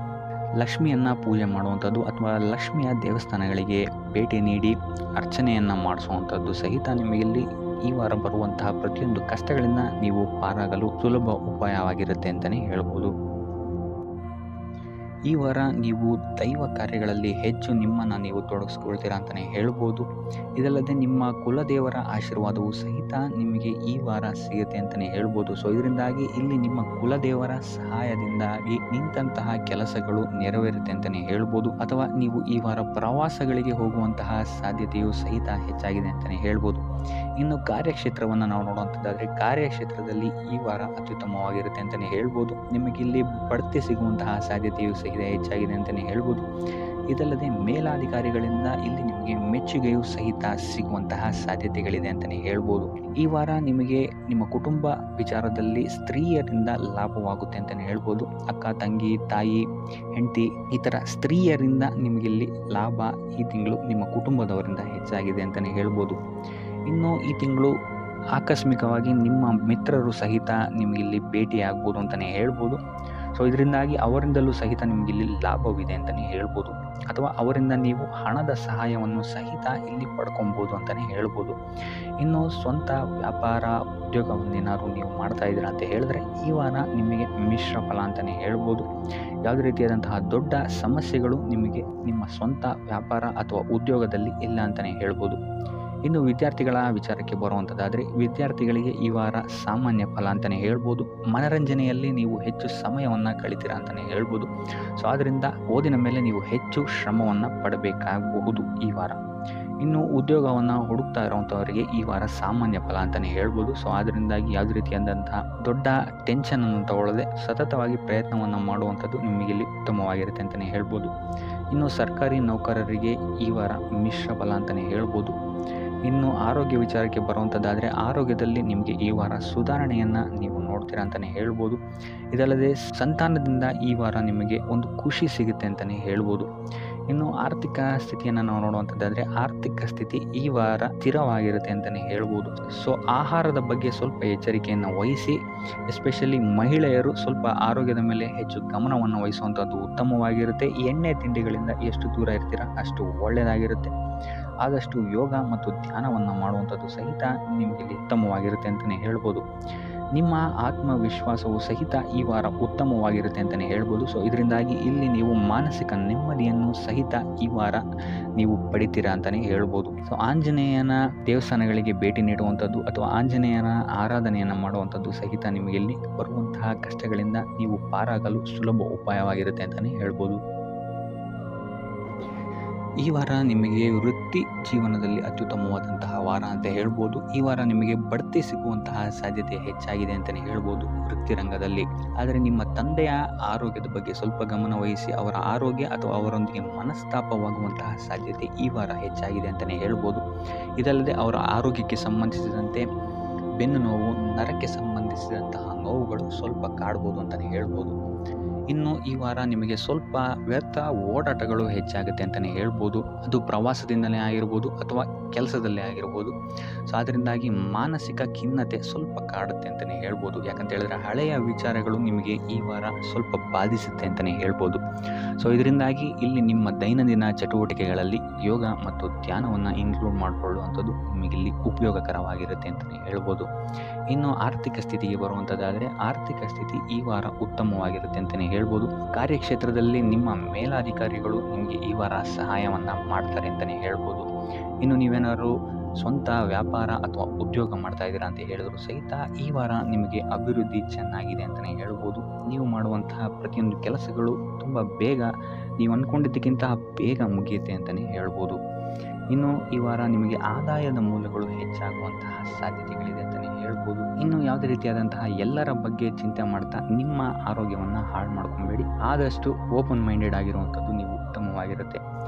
ಲಕ್ಷ್ಮಿಯನ್ನು ಪೂಜೆ ಮಾಡುವಂಥದ್ದು ಅಥವಾ ಲಕ್ಷ್ಮಿಯ ದೇವಸ್ಥಾನಗಳಿಗೆ ಭೇಟಿ ನೀಡಿ ಅರ್ಚನೆಯನ್ನು ಮಾಡಿಸುವಂಥದ್ದು ಸಹಿತ ನಿಮಗಿಲ್ಲಿ ಈ ವಾರ ಬರುವಂತಹ ಪ್ರತಿಯೊಂದು ಕಷ್ಟಗಳಿಂದ ನೀವು ಪಾರಾಗಲು ಸುಲಭ ಉಪಾಯವಾಗಿರುತ್ತೆ ಅಂತಲೇ ಹೇಳ್ಬೋದು. ಈ ವಾರ ನೀವು ದೈವ ಕಾರ್ಯಗಳಲ್ಲಿ ಹೆಚ್ಚು ನಿಮ್ಮನ್ನು ನೀವು ತೊಡಗಿಸ್ಕೊಳ್ತೀರಾ ಅಂತಲೇ ಹೇಳ್ಬೋದು. ಇದಲ್ಲದೆ ನಿಮ್ಮ ಕುಲದೇವರ ಆಶೀರ್ವಾದವು ಸಹಿತ ನಿಮಗೆ ಈ ವಾರ ಸಿಗುತ್ತೆ ಅಂತಲೇ ಹೇಳ್ಬೋದು. ಸೊ ಇದರಿಂದಾಗಿ ಇಲ್ಲಿ ನಿಮ್ಮ ಕುಲದೇವರ ಸಹಾಯದಿಂದಾಗಿ ನಿಂತಹ ಕೆಲಸಗಳು ನೆರವೇರುತ್ತೆ ಅಂತಲೇ ಹೇಳ್ಬೋದು. ಅಥವಾ ನೀವು ಈ ವಾರ ಪ್ರವಾಸಗಳಿಗೆ ಹೋಗುವಂತಹ ಸಾಧ್ಯತೆಯು ಸಹಿತ ಹೆಚ್ಚಾಗಿದೆ ಅಂತಲೇ ಹೇಳ್ಬೋದು. ಇನ್ನು ಕಾರ್ಯಕ್ಷೇತ್ರವನ್ನು ನಾವು ನೋಡುವಂಥದ್ದಾದರೆ ಕಾರ್ಯಕ್ಷೇತ್ರದಲ್ಲಿ ಈ ವಾರ ಅತ್ಯುತ್ತಮವಾಗಿರುತ್ತೆ ಅಂತಲೇ ಹೇಳ್ಬೋದು. ನಿಮಗಿಲ್ಲಿ ಬಡ್ತಿ ಸಿಗುವಂತಹ ಸಾಧ್ಯತೆಯು ಸಹಿತ ಹೆಚ್ಚಾಗಿದೆ ಅಂತಲೇ ಹೇಳ್ಬೋದು. ಇದಲ್ಲದೆ ಮೇಲಾಧಿಕಾರಿಗಳಿಂದ ಇಲ್ಲಿ ನಿಮಗೆ ಮೆಚ್ಚುಗೆಯೂ ಸಹಿತ ಸಿಗುವಂತಹ ಸಾಧ್ಯತೆಗಳಿದೆ ಅಂತಲೇ ಹೇಳ್ಬೋದು. ಈ ವಾರ ನಿಮಗೆ ನಿಮ್ಮ ಕುಟುಂಬ ವಿಚಾರದಲ್ಲಿ ಸ್ತ್ರೀಯರಿಂದ ಲಾಭವಾಗುತ್ತೆ ಅಂತಲೇ ಹೇಳ್ಬೋದು. ಅಕ್ಕ, ತಂಗಿ, ತಾಯಿ, ಹೆಂಡತಿ ಈ ಥರ ಸ್ತ್ರೀಯರಿಂದ ನಿಮಗಿಲ್ಲಿ ಲಾಭ ಈ ತಿಂಗಳು ನಿಮ್ಮ ಕುಟುಂಬದವರಿಂದ ಹೆಚ್ಚಾಗಿದೆ ಅಂತಲೇ ಹೇಳ್ಬೋದು. ಇನ್ನು ಈ ತಿಂಗಳು ಆಕಸ್ಮಿಕವಾಗಿ ನಿಮ್ಮ ಮಿತ್ರರು ಸಹಿತ ನಿಮಗಿಲ್ಲಿ ಭೇಟಿ ಆಗ್ಬೋದು ಅಂತಲೇ ಹೇಳ್ಬೋದು. ಸೊ ಇದರಿಂದಾಗಿ ಅವರಿಂದಲೂ ಸಹಿತ ನಿಮಗೆ ಇಲ್ಲಿ ಲಾಭವಿದೆ ಅಂತಲೇ ಹೇಳ್ಬೋದು, ಅಥವಾ ಅವರಿಂದ ನೀವು ಹಣದ ಸಹಾಯವನ್ನು ಸಹಿತ ಇಲ್ಲಿ ಪಡ್ಕೊಬೋದು ಅಂತಲೇ ಹೇಳ್ಬೋದು. ಇನ್ನು ಸ್ವಂತ ವ್ಯಾಪಾರ ಉದ್ಯೋಗವನ್ನೇನಾದ್ರು ನೀವು ಮಾಡ್ತಾ ಇದ್ದೀರಾ ಅಂತ ಹೇಳಿದ್ರೆ ಈ ವಾರ ನಿಮಗೆ ಮಿಶ್ರ ಫಲ ಅಂತಲೇ ಹೇಳ್ಬೋದು. ಯಾವುದೇ ರೀತಿಯಾದಂತಹ ದೊಡ್ಡ ಸಮಸ್ಯೆಗಳು ನಿಮಗೆ ನಿಮ್ಮ ಸ್ವಂತ ವ್ಯಾಪಾರ ಅಥವಾ ಉದ್ಯೋಗದಲ್ಲಿ ಇಲ್ಲ ಅಂತಲೇ ಹೇಳ್ಬೋದು. ಇನ್ನು ವಿದ್ಯಾರ್ಥಿಗಳ ವಿಚಾರಕ್ಕೆ ಬರುವಂಥದ್ದಾದರೆ ವಿದ್ಯಾರ್ಥಿಗಳಿಗೆ ಈ ವಾರ ಸಾಮಾನ್ಯ ಫಲ ಅಂತಲೇ ಹೇಳ್ಬೋದು. ಮನರಂಜನೆಯಲ್ಲಿ ನೀವು ಹೆಚ್ಚು ಸಮಯವನ್ನು ಕಳಿತೀರಾ ಅಂತಲೇ ಹೇಳ್ಬೋದು. ಸೊ ಆದ್ದರಿಂದ ಓದಿನ ಮೇಲೆ ನೀವು ಹೆಚ್ಚು ಶ್ರಮವನ್ನು ಪಡಬೇಕಾಗಬಹುದು ಈ ವಾರ. ಇನ್ನು ಉದ್ಯೋಗವನ್ನು ಹುಡುಕ್ತಾ ಇರುವಂಥವರಿಗೆ ಈ ವಾರ ಸಾಮಾನ್ಯ ಫಲ ಅಂತಲೇ ಹೇಳ್ಬೋದು. ಸೊ ಅದರಿಂದಾಗಿ ಯಾವುದೇ ರೀತಿಯಾದಂತಹ ದೊಡ್ಡ ಟೆನ್ಷನನ್ನು ತಗೊಳ್ಳದೆ ಸತತವಾಗಿ ಪ್ರಯತ್ನವನ್ನು ಮಾಡುವಂಥದ್ದು ನಿಮಗೆ ಇಲ್ಲಿ ಉತ್ತಮವಾಗಿರುತ್ತೆ ಅಂತಲೇ ಹೇಳ್ಬೋದು. ಇನ್ನು ಸರ್ಕಾರಿ ನೌಕರರಿಗೆ ಈ ವಾರ ಮಿಶ್ರ ಫಲ ಅಂತಲೇ ಹೇಳ್ಬೋದು. ಇನ್ನು ಆರೋಗ್ಯ ವಿಚಾರಕ್ಕೆ ಬರುವಂಥದ್ದಾದರೆ ಆರೋಗ್ಯದಲ್ಲಿ ನಿಮಗೆ ಈ ವಾರ ಸುಧಾರಣೆಯನ್ನು ನೀವು ನೋಡ್ತೀರಾ ಅಂತಲೇ ಹೇಳ್ಬೋದು. ಇದಲ್ಲದೆ ಸಂತಾನದಿಂದ ಈ ವಾರ ನಿಮಗೆ ಒಂದು ಖುಷಿ ಸಿಗುತ್ತೆ ಅಂತಲೇ ಹೇಳ್ಬೋದು. ಇನ್ನು ಆರ್ಥಿಕ ಸ್ಥಿತಿಯನ್ನು ನಾವು ನೋಡುವಂಥದ್ದಾದರೆ ಆರ್ಥಿಕ ಸ್ಥಿತಿ ಈ ವಾರ ಸ್ಥಿರವಾಗಿರುತ್ತೆ ಅಂತಲೇ ಹೇಳ್ಬೋದು. ಸೊ ಆಹಾರದ ಬಗ್ಗೆ ಸ್ವಲ್ಪ ಎಚ್ಚರಿಕೆಯನ್ನು ವಹಿಸಿ, ಎಸ್ಪೆಷಲಿ ಮಹಿಳೆಯರು ಸ್ವಲ್ಪ ಆರೋಗ್ಯದ ಮೇಲೆ ಹೆಚ್ಚು ಗಮನವನ್ನು ವಹಿಸುವಂಥದ್ದು ಉತ್ತಮವಾಗಿರುತ್ತೆ. ಎಣ್ಣೆ ತಿಂಡಿಗಳಿಂದ ಎಷ್ಟು ದೂರ ಇರ್ತೀರಾ ಅಷ್ಟು ಒಳ್ಳೆಯದಾಗಿರುತ್ತೆ. ಆದಷ್ಟು ಯೋಗ ಮತ್ತು ಧ್ಯಾನವನ್ನು ಮಾಡುವಂಥದ್ದು ಸಹಿತ ನಿಮಗೆ ಇಲ್ಲಿ ಉತ್ತಮವಾಗಿರುತ್ತೆ ಅಂತಲೇ ಹೇಳ್ಬೋದು. ನಿಮ್ಮ ಆತ್ಮವಿಶ್ವಾಸವು ಸಹಿತ ಈ ವಾರ ಉತ್ತಮವಾಗಿರುತ್ತೆ ಅಂತಲೇ ಹೇಳ್ಬೋದು. ಸೊ ಇದರಿಂದಾಗಿ ಇಲ್ಲಿ ನೀವು ಮಾನಸಿಕ ನೆಮ್ಮದಿಯನ್ನು ಸಹಿತ ಈ ವಾರ ನೀವು ಪಡಿತೀರಾ ಅಂತಲೇ ಹೇಳ್ಬೋದು. ಸೊ ಆಂಜನೇಯನ ದೇವಸ್ಥಾನಗಳಿಗೆ ಭೇಟಿ ನೀಡುವಂಥದ್ದು ಅಥವಾ ಆಂಜನೇಯನ ಆರಾಧನೆಯನ್ನು ಮಾಡುವಂಥದ್ದು ಸಹಿತ ನಿಮಗೆ ಇಲ್ಲಿ ಬರುವಂತಹ ಕಷ್ಟಗಳಿಂದ ನೀವು ಪಾರಾಗಲು ಸುಲಭ ಉಪಾಯವಾಗಿರುತ್ತೆ ಅಂತಲೇ ಹೇಳ್ಬೋದು. ಈ ವಾರ ನಿಮಗೆ ವೃತ್ತಿ ಜೀವನದಲ್ಲಿ ಅತ್ಯುತ್ತಮವಾದಂತಹ ವಾರ ಅಂತ ಹೇಳ್ಬೋದು. ಈ ವಾರ ನಿಮಗೆ ಬಡ್ತಿ ಸಿಗುವಂತಹ ಸಾಧ್ಯತೆ ಹೆಚ್ಚಾಗಿದೆ ಅಂತಲೇ ಹೇಳ್ಬೋದು ವೃತ್ತಿ ರಂಗದಲ್ಲಿ. ಆದರೆ ನಿಮ್ಮ ತಂದೆಯ ಆರೋಗ್ಯದ ಬಗ್ಗೆ ಸ್ವಲ್ಪ ಗಮನ ವಹಿಸಿ ಅವರ ಆರೋಗ್ಯ ಅಥವಾ ಅವರೊಂದಿಗೆ ಮನಸ್ತಾಪವಾಗುವಂತಹ ಸಾಧ್ಯತೆ ಈ ವಾರ ಹೆಚ್ಚಾಗಿದೆ ಅಂತಲೇ ಹೇಳ್ಬೋದು. ಇದಲ್ಲದೆ ಅವರ ಆರೋಗ್ಯಕ್ಕೆ ಸಂಬಂಧಿಸಿದಂತೆ ಬೆನ್ನು ನೋವು, ನರಕ್ಕೆ ಸಂಬಂಧಿಸಿದಂತಹ ನೋವುಗಳು ಸ್ವಲ್ಪ ಕಾಡ್ಬೋದು ಅಂತಲೇ ಹೇಳ್ಬೋದು. ಇನ್ನು ಈ ವಾರ ನಿಮಗೆ ಸ್ವಲ್ಪ ವ್ಯರ್ಥ ಓಡಾಟಗಳು ಹೆಚ್ಚಾಗುತ್ತೆ ಅಂತಲೇ ಹೇಳ್ಬೋದು. ಅದು ಪ್ರವಾಸದಿಂದಲೇ ಆಗಿರ್ಬೋದು ಅಥವಾ ಕೆಲಸದಲ್ಲೇ ಆಗಿರ್ಬೋದು. ಸೊ ಅದರಿಂದಾಗಿ ಮಾನಸಿಕ ಖಿನ್ನತೆ ಸ್ವಲ್ಪ ಕಾಡುತ್ತೆ ಅಂತಲೇ ಹೇಳ್ಬೋದು. ಯಾಕಂತ ಹೇಳಿದ್ರೆ ಹಳೆಯ ವಿಚಾರಗಳು ನಿಮಗೆ ಈ ವಾರ ಸ್ವಲ್ಪ ಬಾಧಿಸುತ್ತೆ ಅಂತಲೇ ಹೇಳ್ಬೋದು. ಸೊ ಇದರಿಂದಾಗಿ ಇಲ್ಲಿ ನಿಮ್ಮ ದೈನಂದಿನ ಚಟುವಟಿಕೆಗಳಲ್ಲಿ ಯೋಗ ಮತ್ತು ಧ್ಯಾನವನ್ನು ಇನ್ಕ್ಲೂಡ್ ಮಾಡಿಕೊಳ್ಳುವಂಥದ್ದು ನಿಮಗಿಲ್ಲಿ ಉಪಯೋಗಕರವಾಗಿರುತ್ತೆ ಅಂತಲೇ ಹೇಳ್ಬೋದು. ಇನ್ನು ಆರ್ಥಿಕ ಸ್ಥಿತಿಗೆ ಬರುವಂಥದ್ದಾದರೆ ಆರ್ಥಿಕ ಸ್ಥಿತಿ ಈ ವಾರ ಉತ್ತಮವಾಗಿರುತ್ತೆ ಅಂತಲೇ ಹೇಳ್ಬೋದು. ಕಾರ್ಯಕ್ಷೇತ್ರದಲ್ಲಿ ನಿಮ್ಮ ಮೇಲಾಧಿಕಾರಿಗಳು ನಿಮಗೆ ಈ ವಾರ ಸಹಾಯವನ್ನು ಮಾಡ್ತಾರೆ ಅಂತಲೇ ಹೇಳ್ಬೋದು. ಇನ್ನು ನೀವೇನಾದ್ರು ಸ್ವಂತ ವ್ಯಾಪಾರ ಅಥವಾ ಉದ್ಯೋಗ ಮಾಡ್ತಾ ಇದ್ದೀರಾ ಅಂತ ಹೇಳಿದ್ರು ಸಹಿತ ಈ ವಾರ ನಿಮಗೆ ಅಭಿವೃದ್ಧಿ ಚೆನ್ನಾಗಿದೆ ಅಂತಲೇ ಹೇಳ್ಬೋದು. ನೀವು ಮಾಡುವಂತಹ ಪ್ರತಿಯೊಂದು ಕೆಲಸಗಳು ತುಂಬ ಬೇಗ ನೀವು ಅಂದ್ಕೊಂಡಿದ್ದಕ್ಕಿಂತ ಬೇಗ ಮುಗಿಯುತ್ತೆ ಅಂತಲೇ ಹೇಳ್ಬೋದು. ಇನ್ನು ಈ ವಾರ ನಿಮಗೆ ಆದಾಯದ ಮೂಲಗಳು ಹೆಚ್ಚಾಗುವಂತಹ ಸಾಧ್ಯತೆಗಳಿದೆ ಅಂತಲೇ ಹೇಳ್ಬೋದು. ಇನ್ನು ಯಾವುದೇ ರೀತಿಯಾದಂತಹ ಎಲ್ಲರ ಬಗ್ಗೆ ಚಿಂತೆ ಮಾಡ್ತಾ ನಿಮ್ಮ ಆರೋಗ್ಯವನ್ನು ಹಾಳು ಮಾಡ್ಕೊಬೇಡಿ. ಆದಷ್ಟು ಓಪನ್ ಮೈಂಡೆಡ್ ಆಗಿರುವಂಥದ್ದು ನೀವು ಉತ್ತಮವಾಗಿರುತ್ತೆ.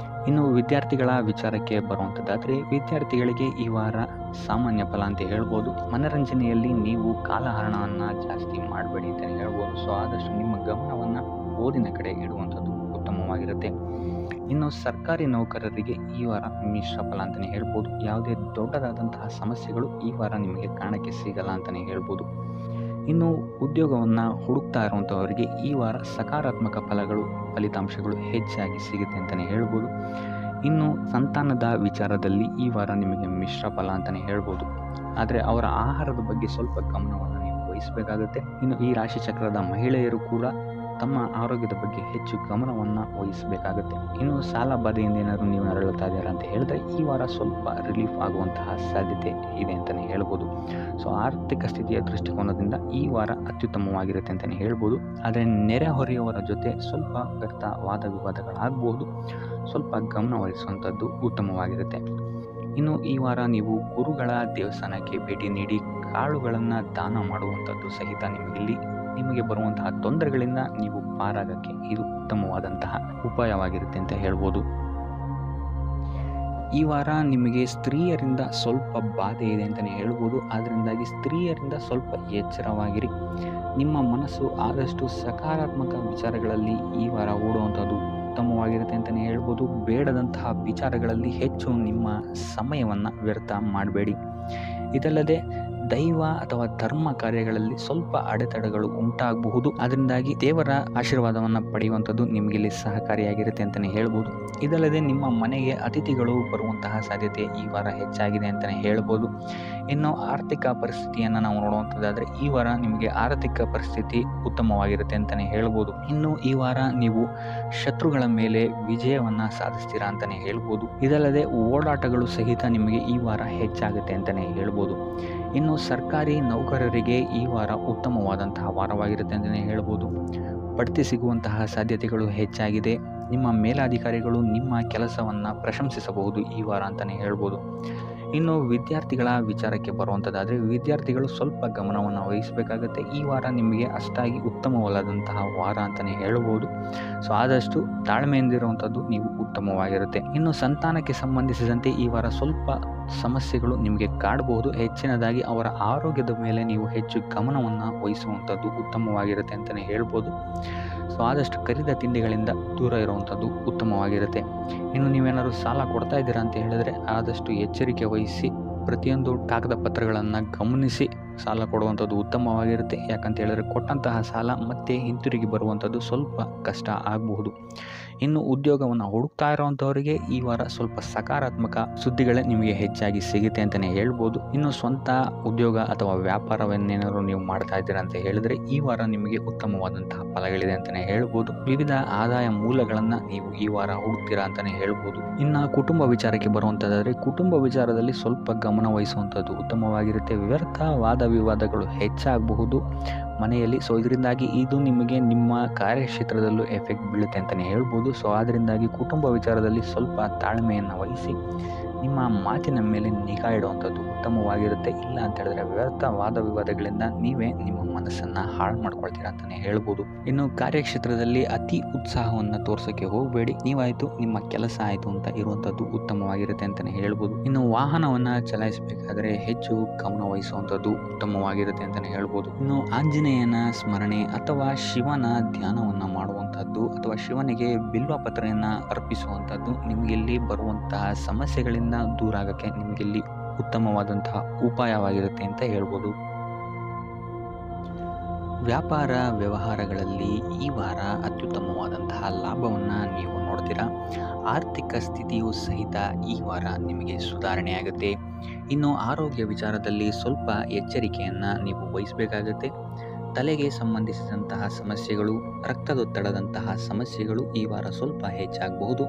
ಇನ್ನು ವಿದ್ಯಾರ್ಥಿಗಳ ವಿಚಾರಕ್ಕೆ ಬರುವಂಥದ್ದಾದರೆ ವಿದ್ಯಾರ್ಥಿಗಳಿಗೆ ಈ ವಾರ ಸಾಮಾನ್ಯ ಫಲ ಅಂತ ಹೇಳ್ಬೋದು. ಮನರಂಜನೆಯಲ್ಲಿ ನೀವು ಕಾಲಹರಣವನ್ನು ಜಾಸ್ತಿ ಮಾಡಬೇಡಿ ಅಂತಲೇ ಹೇಳ್ಬೋದು. ಸೊ ಆದಷ್ಟು ನಿಮ್ಮ ಗಮನವನ್ನು ಓದಿನ ಕಡೆ ಇಡುವಂಥದ್ದು ಉತ್ತಮವಾಗಿರುತ್ತೆ. ಇನ್ನು ಸರ್ಕಾರಿ ನೌಕರರಿಗೆ ಈ ವಾರ ಮಿಶ್ರ ಫಲ ಅಂತಲೇ ಹೇಳ್ಬೋದು. ಯಾವುದೇ ದೊಡ್ಡದಾದಂತಹ ಸಮಸ್ಯೆಗಳು ಈ ವಾರ ನಿಮಗೆ ಕಾಣಕ್ಕೆ ಸಿಗಲ್ಲ ಅಂತಲೇ ಹೇಳ್ಬೋದು. ಇನ್ನು ಉದ್ಯೋಗವನ್ನು ಹುಡುಕ್ತಾ ಇರುವಂಥವರಿಗೆ ಈ ವಾರ ಸಕಾರಾತ್ಮಕ ಫಲಿತಾಂಶಗಳು ಹೆಚ್ಚಾಗಿ ಸಿಗುತ್ತೆ ಅಂತಲೇ ಹೇಳ್ಬೋದು. ಇನ್ನು ಸಂತಾನದ ವಿಚಾರದಲ್ಲಿ ಈ ವಾರ ನಿಮಗೆ ಮಿಶ್ರ ಫಲ ಅಂತಲೇ ಹೇಳ್ಬೋದು. ಆದರೆ ಅವರ ಆಹಾರದ ಬಗ್ಗೆ ಸ್ವಲ್ಪ ಗಮನವನ್ನು ನೀವು ವಹಿಸಬೇಕಾಗುತ್ತೆ. ಇನ್ನು ಈ ರಾಶಿ ಚಕ್ರದ ಮಹಿಳೆಯರು ಕೂಡ ತಮ್ಮ ಆರೋಗ್ಯದ ಬಗ್ಗೆ ಹೆಚ್ಚು ಗಮನವನ್ನು ವಹಿಸಬೇಕಾಗುತ್ತೆ. ಇನ್ನು ಸಾಲ ಬಾಧೆಯಿಂದ ಏನಾದರೂ ನೀವು ನರಳುತ್ತಾ ಇದ್ದೀರಾ ಅಂತ ಹೇಳಿದ್ರೆ ಈ ವಾರ ಸ್ವಲ್ಪ ರಿಲೀಫ್ ಆಗುವಂತಹ ಸಾಧ್ಯತೆ ಇದೆ ಅಂತಲೇ ಹೇಳ್ಬೋದು. ಸೊ ಆರ್ಥಿಕ ಸ್ಥಿತಿಯ ದೃಷ್ಟಿಕೋನದಿಂದ ಈ ವಾರ ಅತ್ಯುತ್ತಮವಾಗಿರುತ್ತೆ ಅಂತಲೇ ಹೇಳ್ಬೋದು. ಆದರೆ ನೆರೆಹೊರೆಯವರ ಜೊತೆ ಸ್ವಲ್ಪ ವ್ಯರ್ಥ ವಾದ ವಿವಾದಗಳಾಗಬಹುದು. ಸ್ವಲ್ಪ ಗಮನ ವಹಿಸುವಂಥದ್ದು ಉತ್ತಮವಾಗಿರುತ್ತೆ. ಇನ್ನು ಈ ವಾರ ನೀವು ಗುರುಗಳ ದೇವಸ್ಥಾನಕ್ಕೆ ಭೇಟಿ ನೀಡಿ ಕಾಳುಗಳನ್ನು ದಾನ ಮಾಡುವಂಥದ್ದು ಸಹಿತ ನಿಮಗೆ ಬರುವಂತಹ ತೊಂದರೆಗಳಿಂದ ನೀವು ಪಾರಾಗಕ್ಕೆ ಇದು ಉತ್ತಮವಾದಂತಹ ಉಪಾಯವಾಗಿರುತ್ತೆ ಅಂತ ಹೇಳ್ಬೋದು. ಈ ವಾರ ನಿಮಗೆ ಸ್ತ್ರೀಯರಿಂದ ಸ್ವಲ್ಪ ಬಾಧೆ ಇದೆ ಅಂತಲೇ ಹೇಳ್ಬೋದು. ಅದರಿಂದಾಗಿ ಸ್ತ್ರೀಯರಿಂದ ಸ್ವಲ್ಪ ಎಚ್ಚರವಾಗಿರಿ. ನಿಮ್ಮ ಮನಸ್ಸು ಆದಷ್ಟು ಸಕಾರಾತ್ಮಕ ವಿಚಾರಗಳಲ್ಲಿ ಈ ವಾರ ಓಡುವಂಥದ್ದು ಉತ್ತಮವಾಗಿರುತ್ತೆ ಅಂತಲೇ ಹೇಳ್ಬೋದು. ಬೇಡದಂತಹ ವಿಚಾರಗಳಲ್ಲಿ ಹೆಚ್ಚು ನಿಮ್ಮ ಸಮಯವನ್ನು ವ್ಯರ್ಥ ಮಾಡಬೇಡಿ. ಇದಲ್ಲದೆ ದೈವ ಅಥವಾ ಧರ್ಮ ಕಾರ್ಯಗಳಲ್ಲಿ ಸ್ವಲ್ಪ ಅಡೆತಡೆಗಳು ಉಂಟಾಗಬಹುದು. ಅದರಿಂದಾಗಿ ದೇವರ ಆಶೀರ್ವಾದವನ್ನು ಪಡೆಯುವಂಥದ್ದು ನಿಮಗೆ ಇಲ್ಲಿ ಸಹಕಾರಿಯಾಗಿರುತ್ತೆ ಅಂತಲೇ ಹೇಳ್ಬೋದು. ಇದಲ್ಲದೆ ನಿಮ್ಮ ಮನೆಗೆ ಅತಿಥಿಗಳು ಬರುವಂತಹ ಸಾಧ್ಯತೆ ಈ ವಾರ ಹೆಚ್ಚಾಗಿದೆ ಅಂತಲೇ ಹೇಳ್ಬೋದು. ಇನ್ನು ಆರ್ಥಿಕ ಪರಿಸ್ಥಿತಿಯನ್ನು ನಾವು ನೋಡುವಂಥದ್ದಾದರೆ ಈ ವಾರ ನಿಮಗೆ ಆರ್ಥಿಕ ಪರಿಸ್ಥಿತಿ ಉತ್ತಮವಾಗಿರುತ್ತೆ ಅಂತಲೇ ಹೇಳ್ಬೋದು. ಇನ್ನು ಈ ವಾರ ನೀವು ಶತ್ರುಗಳ ಮೇಲೆ ವಿಜಯವನ್ನು ಸಾಧಿಸ್ತೀರಾ ಅಂತಲೇ ಹೇಳ್ಬೋದು. ಇದಲ್ಲದೆ ಓಡಾಟಗಳು ಸಹಿತ ನಿಮಗೆ ಈ ವಾರ ಹೆಚ್ಚಾಗುತ್ತೆ ಅಂತಲೇ ಹೇಳ್ಬೋದು. ಇನ್ನು ಸರ್ಕಾರಿ ನೌಕರರಿಗೆ ಈ ವಾರ ಉತ್ತಮವಾದಂತಹ ವಾರವಾಗಿರುತ್ತೆ ಅಂತಲೇ ಹೇಳ್ಬೋದು. ಬಡ್ತಿ ಸಿಗುವಂತಹ ಸಾಧ್ಯತೆಗಳು ಹೆಚ್ಚಾಗಿದೆ. ನಿಮ್ಮ ಮೇಲಾಧಿಕಾರಿಗಳು ನಿಮ್ಮ ಕೆಲಸವನ್ನು ಪ್ರಶಂಸಿಸಬಹುದು ಈ ವಾರ ಅಂತಲೇ ಹೇಳ್ಬೋದು. ಇನ್ನು ವಿದ್ಯಾರ್ಥಿಗಳ ವಿಚಾರಕ್ಕೆ ಬರುವಂಥದ್ದಾದರೆ ವಿದ್ಯಾರ್ಥಿಗಳು ಸ್ವಲ್ಪ ಗಮನವನ್ನು ವಹಿಸಬೇಕಾಗುತ್ತೆ. ಈ ವಾರ ನಿಮಗೆ ಅಷ್ಟಾಗಿ ಉತ್ತಮವಲ್ಲದಂತಹ ವಾರ ಅಂತಲೇ ಹೇಳ್ಬೋದು. ಸೊ ಆದಷ್ಟು ತಾಳ್ಮೆಯಿಂದಿರುವಂಥದ್ದು ನೀವು ಉತ್ತಮವಾಗಿರುತ್ತೆ. ಇನ್ನು ಸಂತಾನಕ್ಕೆ ಸಂಬಂಧಿಸಿದಂತೆ ಈ ವಾರ ಸ್ವಲ್ಪ ಸಮಸ್ಯೆಗಳು ನಿಮಗೆ ಕಾಡಬಹುದು. ಹೆಚ್ಚಿನದಾಗಿ ಅವರ ಆರೋಗ್ಯದ ಮೇಲೆ ನೀವು ಹೆಚ್ಚು ಗಮನವನ್ನು ವಹಿಸುವಂಥದ್ದು ಉತ್ತಮವಾಗಿರುತ್ತೆ ಅಂತಲೇ ಹೇಳ್ಬೋದು. ಸೊ ಆದಷ್ಟು ಕರಿದ ತಿಂಡಿಗಳಿಂದ ದೂರ ಇರುವಂಥದ್ದು ಉತ್ತಮವಾಗಿರುತ್ತೆ. ಇನ್ನು ನೀವೇನಾದ್ರು ಸಾಲ ಕೊಡ್ತಾ ಇದ್ದೀರಾ ಅಂತ ಹೇಳಿದರೆ ಆದಷ್ಟು ಎಚ್ಚರಿಕೆ ವಹಿಸಿ ಪ್ರತಿಯೊಂದು ಕಾಗದ ಪತ್ರಗಳನ್ನು ಗಮನಿಸಿ ಸಾಲ ಕೊಡುವಂಥದ್ದು ಉತ್ತಮವಾಗಿರುತ್ತೆ. ಯಾಕಂತ ಹೇಳಿದ್ರೆ ಕೊಟ್ಟಂತಹ ಸಾಲ ಮತ್ತೆ ಹಿಂತಿರುಗಿ ಬರುವಂಥದ್ದು ಸ್ವಲ್ಪ ಕಷ್ಟ ಆಗಬಹುದು. ಇನ್ನು ಉದ್ಯೋಗವನ್ನು ಹುಡುಕ್ತಾ ಇರುವಂಥವರಿಗೆ ಈ ವಾರ ಸ್ವಲ್ಪ ಸಕಾರಾತ್ಮಕ ಸುದ್ದಿಗಳೇ ನಿಮಗೆ ಹೆಚ್ಚಾಗಿ ಸಿಗುತ್ತೆ ಅಂತಲೇ ಹೇಳ್ಬೋದು. ಇನ್ನು ಸ್ವಂತ ಉದ್ಯೋಗ ಅಥವಾ ವ್ಯಾಪಾರವನ್ನೇನಾದ್ರು ನೀವು ಮಾಡ್ತಾ ಇದ್ದೀರಾ ಅಂತ ಹೇಳಿದ್ರೆ ಈ ವಾರ ನಿಮಗೆ ಉತ್ತಮವಾದಂತಹ ಫಲಗಳಿದೆ ಅಂತಲೇ ಹೇಳ್ಬೋದು. ವಿವಿಧ ಆದಾಯ ಮೂಲಗಳನ್ನು ನೀವು ಈ ವಾರ ಹುಡುಕ್ತೀರಾ ಅಂತಲೇ ಹೇಳ್ಬೋದು. ಇನ್ನು ಕುಟುಂಬ ವಿಚಾರಕ್ಕೆ ಬರುವಂಥದ್ದಾದರೆ ಕುಟುಂಬ ವಿಚಾರದಲ್ಲಿ ಸ್ವಲ್ಪ ಗಮನ ವಹಿಸುವಂಥದ್ದು ಉತ್ತಮವಾಗಿರುತ್ತೆ. ವ್ಯರ್ಥ ವಾದ ವಿವಾದಗಳು ಹೆಚ್ಚಾಗಬಹುದು ಮನೆಯಲ್ಲಿ. ಸೊ ಇದರಿಂದಾಗಿ ಇದು ನಿಮಗೆ ನಿಮ್ಮ ಕಾರ್ಯಕ್ಷೇತ್ರದಲ್ಲೂ ಎಫೆಕ್ಟ್ ಬೀಳುತ್ತೆ ಅಂತಲೇ ಹೇಳ್ಬೋದು. ಸೊ ಅದರಿಂದಾಗಿ ಕುಟುಂಬ ವಿಚಾರದಲ್ಲಿ ಸ್ವಲ್ಪ ತಾಳ್ಮೆಯನ್ನು ವಹಿಸಿ ನಿಮ್ಮ ಮಾತಿನ ಮೇಲೆ ನಿಗಾ ಇಡುವಂಥದ್ದು ಉತ್ತಮವಾಗಿರುತ್ತೆ. ಇಲ್ಲ ಅಂತ ಹೇಳಿದ್ರೆ ವ್ಯರ್ಥ ವಾದ ವಿವಾದಗಳಿಂದ ನೀವೇ ನಿಮ್ಮ ಮನಸ್ಸನ್ನು ಹಾಳು ಮಾಡ್ಕೊಳ್ತೀರಾ ಅಂತಲೇ ಹೇಳ್ಬೋದು. ಇನ್ನು ಕಾರ್ಯಕ್ಷೇತ್ರದಲ್ಲಿ ಅತಿ ಉತ್ಸಾಹವನ್ನು ತೋರ್ಸೋಕ್ಕೆ ಹೋಗಬೇಡಿ. ನೀವಾಯಿತು ನಿಮ್ಮ ಕೆಲಸ ಆಯಿತು ಅಂತ ಇರುವಂಥದ್ದು ಉತ್ತಮವಾಗಿರುತ್ತೆ ಅಂತಲೇ ಹೇಳ್ಬೋದು. ಇನ್ನು ವಾಹನವನ್ನು ಚಲಾಯಿಸಬೇಕಾದ್ರೆ ಹೆಚ್ಚು ಗಮನ ವಹಿಸುವಂಥದ್ದು ಉತ್ತಮವಾಗಿರುತ್ತೆ ಅಂತಲೇ ಹೇಳ್ಬೋದು. ಇನ್ನು ಆಂಜನೇಯನ ಸ್ಮರಣೆ ಅಥವಾ ಶಿವನ ಧ್ಯಾನವನ್ನು ಮಾಡುವಂಥದ್ದು ಅಥವಾ ಶಿವನಿಗೆ ಬಿಲ್ವ ಪತ್ರೆಯನ್ನು ಅರ್ಪಿಸುವಂಥದ್ದು ನಿಮಗಿಲ್ಲಿ ಬರುವಂತಹ ಸಮಸ್ಯೆಗಳಿಂದ ದೂರ ಆಗೋಕ್ಕೆ ನಿಮಗಿಲ್ಲಿ ಉತ್ತಮವಾದಂತಹ ಉಪಾಯವಾಗಿರುತ್ತೆ ಅಂತ ಹೇಳ್ಬೋದು. ವ್ಯಾಪಾರ ವ್ಯವಹಾರಗಳಲ್ಲಿ ಈ ವಾರ ಅತ್ಯುತ್ತಮವಾದಂತಹ ಲಾಭವನ್ನು ನೀವು ನೋಡ್ತೀರಾ. ಆರ್ಥಿಕ ಸ್ಥಿತಿಯೂ ಸಹಿತ ಈ ವಾರ ನಿಮಗೆ ಸುಧಾರಣೆಯಾಗುತ್ತೆ. ಇನ್ನು ಆರೋಗ್ಯ ವಿಚಾರದಲ್ಲಿ ಸ್ವಲ್ಪ ಎಚ್ಚರಿಕೆಯನ್ನು ನೀವು ವಹಿಸಬೇಕಾಗುತ್ತೆ. ತಲೆಗೆ ಸಂಬಂಧಿಸಿದಂತಹ ಸಮಸ್ಯೆಗಳು, ರಕ್ತದೊತ್ತಡದಂತಹ ಸಮಸ್ಯೆಗಳು ಈ ವಾರ ಸ್ವಲ್ಪ ಹೆಚ್ಚಾಗಬಹುದು.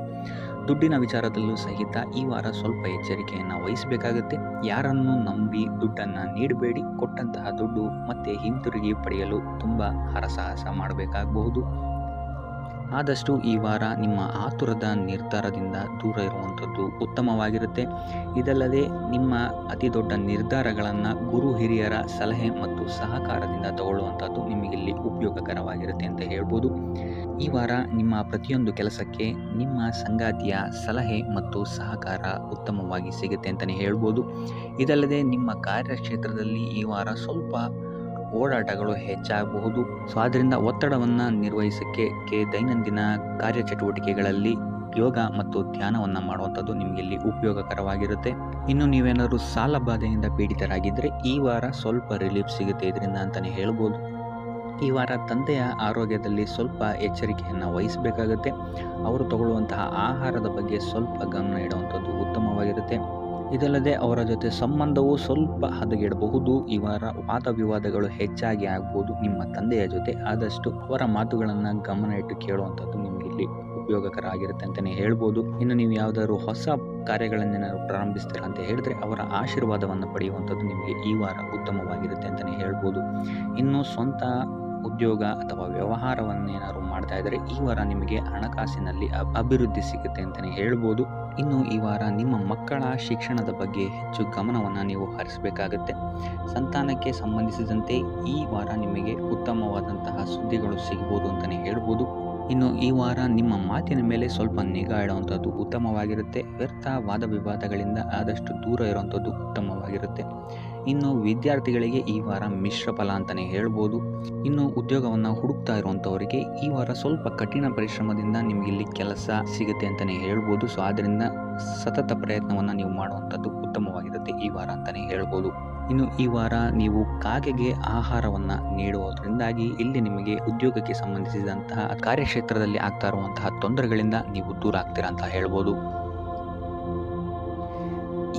ದುಡ್ಡಿನ ವಿಚಾರದಲ್ಲೂ ಸಹಿತ ಈ ವಾರ ಸ್ವಲ್ಪ ಎಚ್ಚರಿಕೆಯನ್ನು ವಹಿಸಬೇಕಾಗುತ್ತೆ. ಯಾರನ್ನು ನಂಬಿ ದುಡ್ಡನ್ನು ನೀಡಬೇಡಿ. ಕೊಟ್ಟಂತಹ ದುಡ್ಡು ಮತ್ತೆ ಹಿಂತಿರುಗಿ ಪಡೆಯಲು ತುಂಬ ಹರಸಾಹಸ ಮಾಡಬೇಕಾಗಬಹುದು. ಆದಷ್ಟು ಈ ವಾರ ನಿಮ್ಮ ಆತುರದ ನಿರ್ಧಾರದಿಂದ ದೂರ ಇರುವಂಥದ್ದು ಉತ್ತಮವಾಗಿರುತ್ತೆ. ಇದಲ್ಲದೆ ನಿಮ್ಮ ಅತಿ ದೊಡ್ಡ ನಿರ್ಧಾರಗಳನ್ನು ಗುರು ಹಿರಿಯರ ಸಲಹೆ ಮತ್ತು ಸಹಕಾರದಿಂದ ತಗೊಳ್ಳುವಂಥದ್ದು ನಿಮಗಿಲ್ಲಿ ಉಪಯೋಗಕರವಾಗಿರುತ್ತೆ ಅಂತ ಹೇಳ್ಬೋದು. ಈ ವಾರ ನಿಮ್ಮ ಪ್ರತಿಯೊಂದು ಕೆಲಸಕ್ಕೆ ನಿಮ್ಮ ಸಂಗಾತಿಯ ಸಲಹೆ ಮತ್ತು ಸಹಕಾರ ಉತ್ತಮವಾಗಿ ಸಿಗುತ್ತೆ ಅಂತಲೇ ಹೇಳ್ಬೋದು. ಇದಲ್ಲದೆ ನಿಮ್ಮ ಕಾರ್ಯಕ್ಷೇತ್ರದಲ್ಲಿ ಈ ವಾರ ಸ್ವಲ್ಪ ಓಡಾಟಗಳು ಹೆಚ್ಚಾಗಬಹುದು. ಸೊ ಆದ್ದರಿಂದ ಒತ್ತಡವನ್ನು ನಿರ್ವಹಿಸೋಕ್ಕೆ ದೈನಂದಿನ ಕಾರ್ಯಚಟುವಟಿಕೆಗಳಲ್ಲಿ ಯೋಗ ಮತ್ತು ಧ್ಯಾನವನ್ನು ಮಾಡುವಂಥದ್ದು ನಿಮಗಿಲ್ಲಿ ಉಪಯೋಗಕರವಾಗಿರುತ್ತೆ. ಇನ್ನು ನೀವೇನಾದರೂ ಸಾಲ ಬಾಧೆಯಿಂದ ಪೀಡಿತರಾಗಿದ್ದರೆ ಈ ವಾರ ಸ್ವಲ್ಪ ರಿಲೀಫ್ ಸಿಗುತ್ತೆ ಇದರಿಂದ ಅಂತಲೇ ಹೇಳ್ಬೋದು. ಈ ವಾರ ತಂದೆಯ ಆರೋಗ್ಯದಲ್ಲಿ ಸ್ವಲ್ಪ ಎಚ್ಚರಿಕೆಯನ್ನು ವಹಿಸಬೇಕಾಗುತ್ತೆ. ಅವರು ತಗೊಳ್ಳುವಂತಹ ಆಹಾರದ ಬಗ್ಗೆ ಸ್ವಲ್ಪ ಗಮನ ಇಡುವಂಥದ್ದು ಉತ್ತಮವಾಗಿರುತ್ತೆ. ಇದಲ್ಲದೆ ಅವರ ಜೊತೆ ಸಂಬಂಧವು ಸ್ವಲ್ಪ ಹದಗೆಡಬಹುದು. ಈ ವಾರ ವಾದ ವಿವಾದಗಳು ಹೆಚ್ಚಾಗಿ ಆಗ್ಬೋದು ನಿಮ್ಮ ತಂದೆಯ ಜೊತೆ. ಆದಷ್ಟು ಅವರ ಮಾತುಗಳನ್ನು ಗಮನ ಇಟ್ಟು ಕೇಳುವಂಥದ್ದು ನಿಮಗಿಲ್ಲಿ ಉಪಯೋಗಕರ ಆಗಿರುತ್ತೆ ಅಂತಲೇ ಹೇಳ್ಬೋದು. ಇನ್ನು ನೀವು ಯಾವುದಾದ್ರು ಹೊಸ ಕಾರ್ಯಗಳನ್ನೇನಾದ್ರು ಪ್ರಾರಂಭಿಸ್ತೀರಾ ಅಂತ ಹೇಳಿದ್ರೆ ಅವರ ಆಶೀರ್ವಾದವನ್ನು ಪಡೆಯುವಂಥದ್ದು ನಿಮಗೆ ಈ ವಾರ ಉತ್ತಮವಾಗಿರುತ್ತೆ ಅಂತಲೇ ಹೇಳ್ಬೋದು. ಇನ್ನು ಸ್ವಂತ ಉದ್ಯೋಗ ಅಥವಾ ವ್ಯವಹಾರವನ್ನೇನಾದ್ರು ಮಾಡ್ತಾ ಇದ್ದರೆ ಈ ವಾರ ನಿಮಗೆ ಹಣಕಾಸಿನಲ್ಲಿ ಅಭಿವೃದ್ಧಿ ಸಿಗುತ್ತೆ ಅಂತಲೇ ಹೇಳ್ಬೋದು. ಇನ್ನು ಈ ವಾರ ನಿಮ್ಮ ಮಕ್ಕಳ ಶಿಕ್ಷಣದ ಬಗ್ಗೆ ಹೆಚ್ಚು ಗಮನವನ್ನು ನೀವು ಹರಿಸಬೇಕಾಗುತ್ತೆ. ಸಂತಾನಕ್ಕೆ ಸಂಬಂಧಿಸಿದಂತೆ ಈ ವಾರ ನಿಮಗೆ ಉತ್ತಮವಾದಂತಹ ಸುದ್ದಿಗಳು ಸಿಗ್ಬೋದು ಅಂತಲೇ ಹೇಳ್ಬೋದು. ಇನ್ನು ಈ ವಾರ ನಿಮ್ಮ ಮಾತಿನ ಮೇಲೆ ಸ್ವಲ್ಪ ನಿಗಾ ಇಡುವಂಥದ್ದು ಉತ್ತಮವಾಗಿರುತ್ತೆ. ವ್ಯರ್ಥ ವಾದ ವಿವಾದಗಳಿಂದ ಆದಷ್ಟು ದೂರ ಇರುವಂಥದ್ದು ಉತ್ತಮವಾಗಿರುತ್ತೆ. ಇನ್ನು ವಿದ್ಯಾರ್ಥಿಗಳಿಗೆ ಈ ವಾರ ಮಿಶ್ರ ಫಲ ಅಂತಲೇ ಹೇಳ್ಬೋದು. ಇನ್ನು ಉದ್ಯೋಗವನ್ನು ಹುಡುಕ್ತಾ ಇರುವಂಥವರಿಗೆ ಈ ವಾರ ಸ್ವಲ್ಪ ಕಠಿಣ ಪರಿಶ್ರಮದಿಂದ ನಿಮಗಿಲ್ಲಿ ಕೆಲಸ ಸಿಗುತ್ತೆ ಅಂತಲೇ ಹೇಳ್ಬೋದು. ಸೊ ಆದ್ದರಿಂದ ಸತತ ಪ್ರಯತ್ನವನ್ನು ನೀವು ಮಾಡುವಂಥದ್ದು ಉತ್ತಮವಾಗಿರುತ್ತೆ ಈ ವಾರ ಅಂತಲೇ ಹೇಳ್ಬೋದು. ಇನ್ನು ಈ ವಾರ ನೀವು ಕಾಗೆಗೆ ಆಹಾರವನ್ನು ನೀಡುವುದರಿಂದಾಗಿ ಇಲ್ಲಿ ನಿಮಗೆ ಉದ್ಯೋಗಕ್ಕೆ ಸಂಬಂಧಿಸಿದಂತಹ ಕಾರ್ಯಕ್ಷೇತ್ರದಲ್ಲಿ ಆಗ್ತಾ ಇರುವಂತಹ ತೊಂದರೆಗಳಿಂದ ನೀವು ದೂರ ಆಗ್ತೀರಾ ಅಂತ ಹೇಳ್ಬೋದು.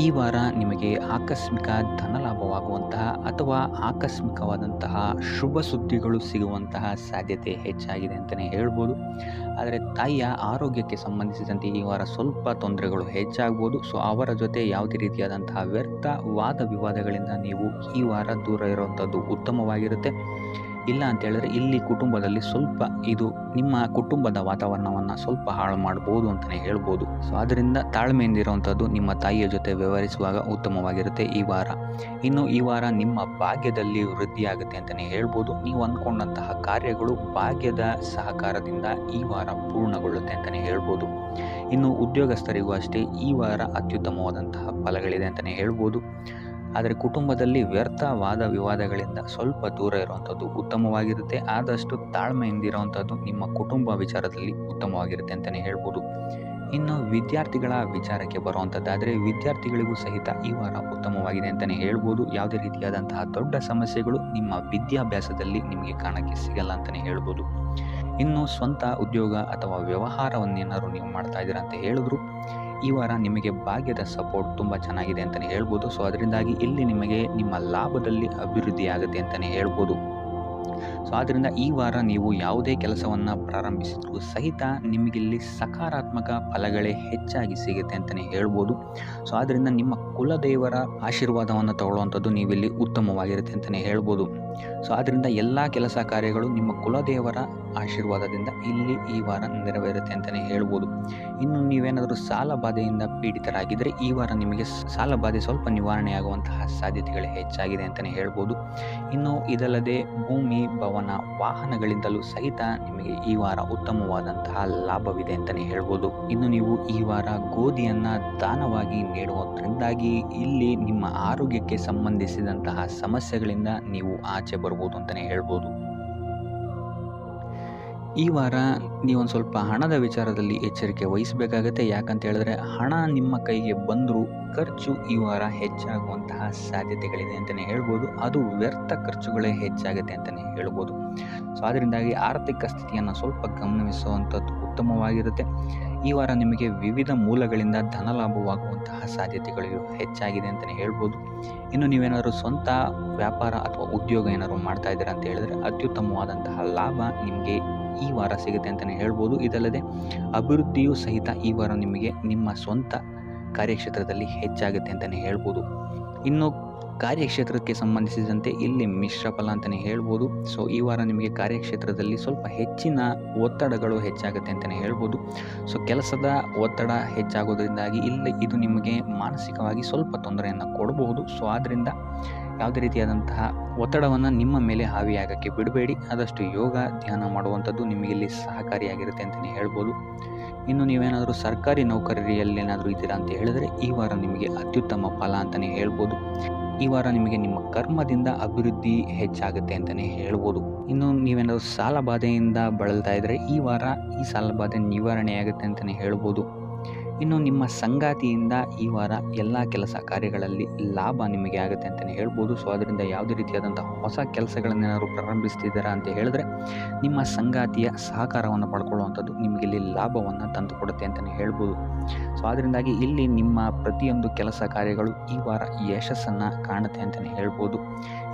ಈ ವಾರ ನಿಮಗೆ ಆಕಸ್ಮಿಕ ಧನಲಾಭವಾಗುವಂತಹ ಅಥವಾ ಆಕಸ್ಮಿಕವಾದಂತಹ ಶುಭ ಸುದ್ದಿಗಳು ಸಿಗುವಂತಹ ಸಾಧ್ಯತೆ ಹೆಚ್ಚಾಗಿದೆ ಅಂತಲೇ ಹೇಳ್ಬೋದು. ಆದರೆ ತಾಯಿಯ ಆರೋಗ್ಯಕ್ಕೆ ಸಂಬಂಧಿಸಿದಂತೆ ಈ ವಾರ ಸ್ವಲ್ಪ ತೊಂದರೆಗಳು ಹೆಚ್ಚಾಗ್ಬೋದು. ಸೊ ಅವರ ಜೊತೆ ಯಾವುದೇ ರೀತಿಯಾದಂತಹ ವ್ಯರ್ಥ ವಾದ ವಿವಾದಗಳಿಂದ ನೀವು ಈ ವಾರ ದೂರ ಇರುವಂಥದ್ದು ಉತ್ತಮವಾಗಿರುತ್ತೆ. ಇಲ್ಲ ಅಂತ ಹೇಳಿದ್ರೆ ಇಲ್ಲಿ ಕುಟುಂಬದಲ್ಲಿ ಸ್ವಲ್ಪ ಇದು ನಿಮ್ಮ ಕುಟುಂಬದ ವಾತಾವರಣವನ್ನು ಸ್ವಲ್ಪ ಹಾಳು ಮಾಡ್ಬೋದು ಅಂತಲೇ ಹೇಳ್ಬೋದು. ಸೊ ಅದರಿಂದ ತಾಳ್ಮೆಯಿಂದ ಇರುವಂಥದ್ದು ನಿಮ್ಮ ತಾಯಿಯ ಜೊತೆ ವ್ಯವಹರಿಸುವಾಗ ಉತ್ತಮವಾಗಿರುತ್ತೆ ಈ ವಾರ. ಇನ್ನು ಈ ವಾರ ನಿಮ್ಮ ಭಾಗ್ಯದಲ್ಲಿ ವೃದ್ಧಿಯಾಗುತ್ತೆ ಅಂತಲೇ ಹೇಳ್ಬೋದು. ನೀವು ಅಂದ್ಕೊಂಡಂತಹ ಕಾರ್ಯಗಳು ಭಾಗ್ಯದ ಸಹಕಾರದಿಂದ ಈ ವಾರ ಪೂರ್ಣಗೊಳ್ಳುತ್ತೆ ಅಂತಲೇ ಹೇಳ್ಬೋದು. ಇನ್ನು ಉದ್ಯೋಗಸ್ಥರಿಗೂ ಅಷ್ಟೇ ಈ ವಾರ ಅತ್ಯುತ್ತಮವಾದಂತಹ ಫಲಗಳಿದೆ ಅಂತಲೇ ಹೇಳ್ಬೋದು. ಆದರೆ ಕುಟುಂಬದಲ್ಲಿ ವ್ಯರ್ಥ ವಾದ ವಿವಾದಗಳಿಂದ ಸ್ವಲ್ಪ ದೂರ ಇರುವಂಥದ್ದು ಉತ್ತಮವಾಗಿರುತ್ತೆ. ಆದಷ್ಟು ತಾಳ್ಮೆಯಿಂದ ಇರುವಂಥದ್ದು ನಿಮ್ಮ ಕುಟುಂಬ ವಿಚಾರದಲ್ಲಿ ಉತ್ತಮವಾಗಿರುತ್ತೆ ಅಂತಲೇ ಹೇಳ್ಬೋದು. ಇನ್ನು ವಿದ್ಯಾರ್ಥಿಗಳ ವಿಚಾರಕ್ಕೆ ಬರುವಂಥದ್ದಾದರೆ ವಿದ್ಯಾರ್ಥಿಗಳಿಗೂ ಸಹಿತ ಈ ವಾರ ಉತ್ತಮವಾಗಿದೆ ಅಂತಲೇ ಹೇಳ್ಬೋದು. ಯಾವುದೇ ರೀತಿಯಾದಂತಹ ದೊಡ್ಡ ಸಮಸ್ಯೆಗಳು ನಿಮ್ಮ ವಿದ್ಯಾಭ್ಯಾಸದಲ್ಲಿ ನಿಮಗೆ ಕಾಣಕ್ಕೆ ಸಿಗಲ್ಲ ಅಂತಲೇ ಹೇಳ್ಬೋದು. ಇನ್ನು ಸ್ವಂತ ಉದ್ಯೋಗ ಅಥವಾ ವ್ಯವಹಾರವನ್ನೇನಾದ್ರು ನೀವು ಮಾಡ್ತಾ ಇದ್ದೀರಾ ಅಂತ ಹೇಳಿದ್ರು ಈ ವಾರ ನಿಮಗೆ ಭಾಗ್ಯದ ಸಪೋರ್ಟ್ ತುಂಬ ಚೆನ್ನಾಗಿದೆ ಅಂತಲೇ ಹೇಳ್ಬೋದು. ಸೊ ಅದರಿಂದಾಗಿ ಇಲ್ಲಿ ನಿಮಗೆ ನಿಮ್ಮ ಲಾಭದಲ್ಲಿ ಅಭಿವೃದ್ಧಿ ಆಗುತ್ತೆ ಅಂತಲೇ ಹೇಳ್ಬೋದು. ಸೊ ಆದ್ದರಿಂದ ಈ ವಾರ ನೀವು ಯಾವುದೇ ಕೆಲಸವನ್ನು ಪ್ರಾರಂಭಿಸಿದ್ರೂ ಸಹಿತ ನಿಮಗಿಲ್ಲಿ ಸಕಾರಾತ್ಮಕ ಫಲಗಳೇ ಹೆಚ್ಚಾಗಿ ಸಿಗುತ್ತೆ ಅಂತಲೇ ಹೇಳ್ಬೋದು. ಸೊ ಆದ್ದರಿಂದ ನಿಮ್ಮ ಕುಲದೇವರ ಆಶೀರ್ವಾದವನ್ನು ತಗೊಳ್ಳುವಂಥದ್ದು ನೀವಿಲ್ಲಿ ಉತ್ತಮವಾಗಿರುತ್ತೆ ಅಂತಲೇ ಹೇಳ್ಬೋದು. ಸೊ ಆದ್ದರಿಂದ ಎಲ್ಲ ಕೆಲಸ ಕಾರ್ಯಗಳು ನಿಮ್ಮ ಕುಲದೇವರ ಆಶೀರ್ವಾದದಿಂದ ಇಲ್ಲಿ ಈ ವಾರ ನೆರವೇರುತ್ತೆ ಅಂತಲೇ ಹೇಳ್ಬೋದು. ಇನ್ನು ನೀವೇನಾದರೂ ಸಾಲ ಬಾಧೆಯಿಂದ ಪೀಡಿತರಾಗಿದ್ದರೆ ಈ ವಾರ ನಿಮಗೆ ಸಾಲ ಬಾಧೆ ಸ್ವಲ್ಪ ನಿವಾರಣೆಯಾಗುವಂತಹ ಸಾಧ್ಯತೆಗಳು ಹೆಚ್ಚಾಗಿದೆ ಅಂತಲೇ ಹೇಳ್ಬೋದು. ಇನ್ನು ಇದಲ್ಲದೆ ಭೂಮಿ, ಭವನ, ವಾಹನಗಳಿಂದಲೂ ಸಹಿತ ನಿಮಗೆ ಈ ವಾರ ಉತ್ತಮವಾದಂತಹ ಲಾಭವಿದೆ ಅಂತಲೇ ಹೇಳ್ಬೋದು. ಇನ್ನು ನೀವು ಈ ವಾರ ಗೋಧಿಯನ್ನು ದಾನವಾಗಿ ನೀಡುವುದರಿಂದಾಗಿ ಇಲ್ಲಿ ನಿಮ್ಮ ಆರೋಗ್ಯಕ್ಕೆ ಸಂಬಂಧಿಸಿದಂತಹ ಸಮಸ್ಯೆಗಳಿಂದ ನೀವು ಆಚೆ ಬರ್ಬೋದು ಅಂತಲೇ ಹೇಳ್ಬೋದು. ಈ ವಾರ ನೀವೊಂದು ಸ್ವಲ್ಪ ಹಣದ ವಿಚಾರದಲ್ಲಿ ಎಚ್ಚರಿಕೆ ವಹಿಸಬೇಕಾಗತ್ತೆ. ಯಾಕಂತ ಹೇಳಿದ್ರೆ ಹಣ ನಿಮ್ಮ ಕೈಗೆ ಬಂದರೂ ಖರ್ಚು ಈ ವಾರ ಹೆಚ್ಚಾಗುವಂತಹ ಸಾಧ್ಯತೆಗಳಿದೆ ಅಂತಲೇ ಹೇಳ್ಬೋದು. ಅದು ವ್ಯರ್ಥ ಖರ್ಚುಗಳೇ ಹೆಚ್ಚಾಗುತ್ತೆ ಅಂತಲೇ ಹೇಳ್ಬೋದು. ಸೊ ಅದರಿಂದಾಗಿ ಆರ್ಥಿಕ ಸ್ಥಿತಿಯನ್ನು ಸ್ವಲ್ಪ ಗಮನಿಸುವಂಥದ್ದು ಉತ್ತಮವಾಗಿರುತ್ತೆ. ಈ ವಾರ ನಿಮಗೆ ವಿವಿಧ ಮೂಲಗಳಿಂದ ಧನಲಾಭವಾಗುವಂತಹ ಸಾಧ್ಯತೆಗಳು ಹೆಚ್ಚಾಗಿದೆ ಅಂತಲೇ ಹೇಳ್ಬೋದು. ಇನ್ನು ನೀವೇನಾದರೂ ಸ್ವಂತ ವ್ಯಾಪಾರ ಅಥವಾ ಉದ್ಯೋಗ ಏನಾದರೂ ಮಾಡ್ತಾ ಇದ್ದೀರಾ ಅಂತ ಹೇಳಿದ್ರೆ ಅತ್ಯುತ್ತಮವಾದಂತಹ ಲಾಭ ನಿಮಗೆ ಈ ವಾರ ಸಿಗುತ್ತೆ ಅಂತಲೇ ಹೇಳ್ಬೋದು. ಇದಲ್ಲದೆ ಅಭಿವೃದ್ಧಿಯೂ ಸಹಿತ ಈ ವಾರ ನಿಮಗೆ ನಿಮ್ಮ ಸ್ವಂತ ಕಾರ್ಯಕ್ಷೇತ್ರದಲ್ಲಿ ಹೆಚ್ಚಾಗುತ್ತೆ ಅಂತಲೇ ಹೇಳ್ಬೋದು. ಇನ್ನು ಕಾರ್ಯಕ್ಷೇತ್ರಕ್ಕೆ ಸಂಬಂಧಿಸಿದಂತೆ ಇಲ್ಲಿ ಮಿಶ್ರ ಫಲ ಅಂತಲೇ ಹೇಳ್ಬೋದು. ಸೊ ಈ ವಾರ ನಿಮಗೆ ಕಾರ್ಯಕ್ಷೇತ್ರದಲ್ಲಿ ಸ್ವಲ್ಪ ಹೆಚ್ಚಿನ ಒತ್ತಡಗಳು ಹೆಚ್ಚಾಗುತ್ತೆ ಅಂತಲೇ ಹೇಳ್ಬೋದು. ಸೊ ಕೆಲಸದ ಒತ್ತಡ ಹೆಚ್ಚಾಗೋದ್ರಿಂದಾಗಿ ಇಲ್ಲಿ ಇದು ನಿಮಗೆ ಮಾನಸಿಕವಾಗಿ ಸ್ವಲ್ಪ ತೊಂದರೆಯನ್ನು ಕೊಡಬಹುದು. ಸೊ ಆದ್ದರಿಂದ ಯಾವುದೇ ರೀತಿಯಾದಂತಹ ಒತ್ತಡವನ್ನು ನಿಮ್ಮ ಮೇಲೆ ಹಾವಿಯಾಗಕ್ಕೆ ಬಿಡಬೇಡಿ. ಆದಷ್ಟು ಯೋಗ, ಧ್ಯಾನ ಮಾಡುವಂಥದ್ದು ನಿಮಗೆ ಇಲ್ಲಿ ಸಹಕಾರಿಯಾಗಿರುತ್ತೆ ಅಂತಲೇ ಹೇಳ್ಬೋದು. ಇನ್ನು ನೀವೇನಾದರೂ ಸರ್ಕಾರಿ ನೌಕರಿಯಲ್ಲೇನಾದರೂ ಇದ್ದೀರಾ ಅಂತ ಹೇಳಿದ್ರೆ ಈ ವಾರ ನಿಮಗೆ ಅತ್ಯುತ್ತಮ ಫಲ ಅಂತಲೇ ಹೇಳ್ಬೋದು. ಈ ವಾರ ನಿಮಗೆ ನಿಮ್ಮ ಕರ್ಮದಿಂದ ಅಭಿವೃದ್ಧಿ ಹೆಚ್ಚಾಗುತ್ತೆ ಅಂತಲೇ ಹೇಳ್ಬೋದು. ಇನ್ನು ನೀವೇನಾದರೂ ಸಾಲ ಬಾಧೆಯಿಂದ ಬಳಲ್ತಾ ಇದ್ದರೆ ಈ ವಾರ ಈ ಸಾಲ ಬಾಧೆ ನಿವಾರಣೆಯಾಗುತ್ತೆ ಅಂತಲೇ ಹೇಳ್ಬೋದು. ಇನ್ನು ನಿಮ್ಮ ಸಂಗಾತಿಯಿಂದ ಈ ವಾರ ಎಲ್ಲ ಕೆಲಸ ಕಾರ್ಯಗಳಲ್ಲಿ ಲಾಭ ನಿಮಗೆ ಆಗುತ್ತೆ ಅಂತಲೇ ಹೇಳ್ಬೋದು. ಸೊ ಅದರಿಂದ ಯಾವುದೇ ರೀತಿಯಾದಂಥ ಹೊಸ ಕೆಲಸಗಳನ್ನೇನಾದ್ರು ಪ್ರಾರಂಭಿಸ್ತಿದ್ದೀರಾ ಅಂತ ಹೇಳಿದ್ರೆ ನಿಮ್ಮ ಸಂಗಾತಿಯ ಸಹಕಾರವನ್ನು ಪಡ್ಕೊಳ್ಳುವಂಥದ್ದು ನಿಮಗೆ ಇಲ್ಲಿ ಲಾಭವನ್ನು ತಂದುಕೊಡುತ್ತೆ ಅಂತಲೇ ಹೇಳ್ಬೋದು. ಸೊ ಅದರಿಂದಾಗಿ ಇಲ್ಲಿ ನಿಮ್ಮ ಪ್ರತಿಯೊಂದು ಕೆಲಸ ಕಾರ್ಯಗಳು ಈ ವಾರ ಯಶಸ್ಸನ್ನು ಕಾಣುತ್ತೆ ಅಂತಲೇ ಹೇಳ್ಬೋದು.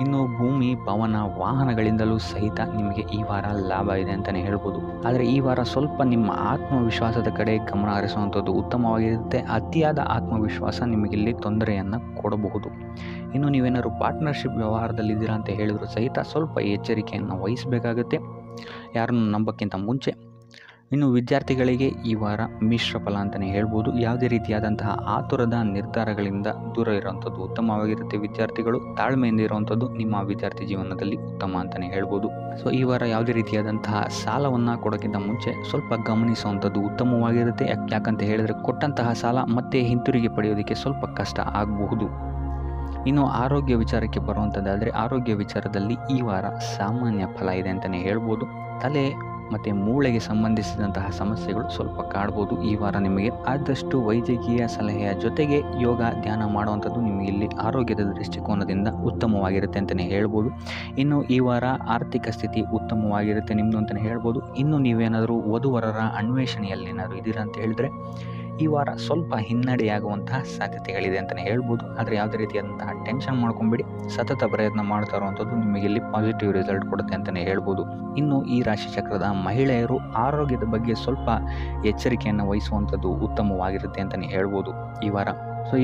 ಇನ್ನು ಭೂಮಿ, ಭವನ, ವಾಹನಗಳಿಂದಲೂ ಸಹಿತ ನಿಮಗೆ ಈ ವಾರ ಲಾಭ ಇದೆ ಅಂತಲೇ ಹೇಳ್ಬೋದು. ಆದರೆ ಈ ವಾರ ಸ್ವಲ್ಪ ನಿಮ್ಮ ಆತ್ಮವಿಶ್ವಾಸದ ಕಡೆ ಗಮನ ಹರಿಸುವಂಥದ್ದು ಉತ್ತಮವಾಗಿರುತ್ತೆ. ಅತಿಯಾದ ಆತ್ಮವಿಶ್ವಾಸ ನಿಮಗಿಲ್ಲಿ ತೊಂದರೆಯನ್ನು ಕೊಡಬಹುದು. ಇನ್ನು ನೀವೇನಾದ್ರು ಪಾರ್ಟ್ನರ್ಶಿಪ್ ವ್ಯವಹಾರದಲ್ಲಿದ್ದೀರಾ ಅಂತ ಹೇಳಿದ್ರು ಸಹಿತ ಸ್ವಲ್ಪ ಎಚ್ಚರಿಕೆಯನ್ನು ವಹಿಸಬೇಕಾಗುತ್ತೆ ಯಾರನ್ನು ನಂಬೋಕ್ಕಿಂತ ಮುಂಚೆ. ಇನ್ನು ವಿದ್ಯಾರ್ಥಿಗಳಿಗೆ ಈ ವಾರ ಮಿಶ್ರ ಫಲ ಅಂತಲೇ ಹೇಳ್ಬೋದು. ಯಾವುದೇ ರೀತಿಯಾದಂತಹ ಆತುರದ ನಿರ್ಧಾರಗಳಿಂದ ದೂರ ಇರುವಂಥದ್ದು ಉತ್ತಮವಾಗಿರುತ್ತೆ. ವಿದ್ಯಾರ್ಥಿಗಳು ತಾಳ್ಮೆಯಿಂದ ಇರುವಂಥದ್ದು ನಿಮ್ಮ ವಿದ್ಯಾರ್ಥಿ ಜೀವನದಲ್ಲಿ ಉತ್ತಮ ಅಂತಲೇ ಹೇಳ್ಬೋದು. ಸೊ ಈ ವಾರ ಯಾವುದೇ ರೀತಿಯಾದಂತಹ ಸಾಲವನ್ನು ಕೊಡೋಕ್ಕಿಂತ ಮುಂಚೆ ಸ್ವಲ್ಪ ಗಮನಿಸುವಂಥದ್ದು ಉತ್ತಮವಾಗಿರುತ್ತೆ. ಯಾಕಂತ ಹೇಳಿದರೆ ಕೊಟ್ಟಂತಹ ಸಾಲ ಮತ್ತೆ ಹಿಂತಿರುಗಿ ಪಡೆಯೋದಕ್ಕೆ ಸ್ವಲ್ಪ ಕಷ್ಟ ಆಗಬಹುದು. ಇನ್ನು ಆರೋಗ್ಯ ವಿಚಾರಕ್ಕೆ ಬರುವಂಥದ್ದಾದರೆ ಆರೋಗ್ಯ ವಿಚಾರದಲ್ಲಿ ಈ ವಾರ ಸಾಮಾನ್ಯ ಫಲ ಇದೆ ಅಂತಲೇ ಹೇಳ್ಬೋದು. ತಲೆ ಮತ್ತು ಮೂಳೆಗೆ ಸಂಬಂಧಿಸಿದಂತಹ ಸಮಸ್ಯೆಗಳು ಸ್ವಲ್ಪ ಕಾಡ್ಬೋದು ಈ ವಾರ ನಿಮಗೆ. ಆದಷ್ಟು ವೈದ್ಯಕೀಯ ಸಲಹೆಯ ಜೊತೆಗೆ ಯೋಗ ಧ್ಯಾನ ಮಾಡುವಂಥದ್ದು ನಿಮಗೆ ಇಲ್ಲಿ ಆರೋಗ್ಯದ ದೃಷ್ಟಿಕೋನದಿಂದ ಉತ್ತಮವಾಗಿರುತ್ತೆ ಅಂತಲೇ ಹೇಳ್ಬೋದು. ಇನ್ನು ಈ ವಾರ ಆರ್ಥಿಕ ಸ್ಥಿತಿ ಉತ್ತಮವಾಗಿರುತ್ತೆ ನಿಮ್ಮದು ಅಂತಲೇ ಹೇಳ್ಬೋದು. ಇನ್ನು ನೀವೇನಾದರೂ ವಧುವರರ ಅನ್ವೇಷಣೆಯಲ್ಲಿ ಏನಾದರೂ ಇದ್ದೀರಾ ಅಂತ ಹೇಳಿದರೆ ಈ ವಾರ ಸ್ವಲ್ಪ ಹಿನ್ನಡೆಯಾಗುವಂತಹ ಸಾಧ್ಯತೆಗಳಿದೆ ಅಂತಲೇ ಹೇಳ್ಬೋದು. ಆದರೆ ಯಾವುದೇ ರೀತಿಯಾದಂತಹ ಟೆನ್ಷನ್ ಮಾಡ್ಕೊಂಬಿಡಿ, ಸತತ ಪ್ರಯತ್ನ ಮಾಡ್ತಾ ಇರುವಂಥದ್ದು ನಿಮಗೆ ಇಲ್ಲಿ ಪಾಸಿಟಿವ್ ರಿಸಲ್ಟ್ ಕೊಡುತ್ತೆ ಅಂತಲೇ ಹೇಳ್ಬೋದು. ಇನ್ನು ಈ ರಾಶಿ ಚಕ್ರದ ಮಹಿಳೆಯರು ಆರೋಗ್ಯದ ಬಗ್ಗೆ ಸ್ವಲ್ಪ ಎಚ್ಚರಿಕೆಯನ್ನು ವಹಿಸುವಂಥದ್ದು ಉತ್ತಮವಾಗಿರುತ್ತೆ ಅಂತಲೇ ಹೇಳ್ಬೋದು ಈ ವಾರ.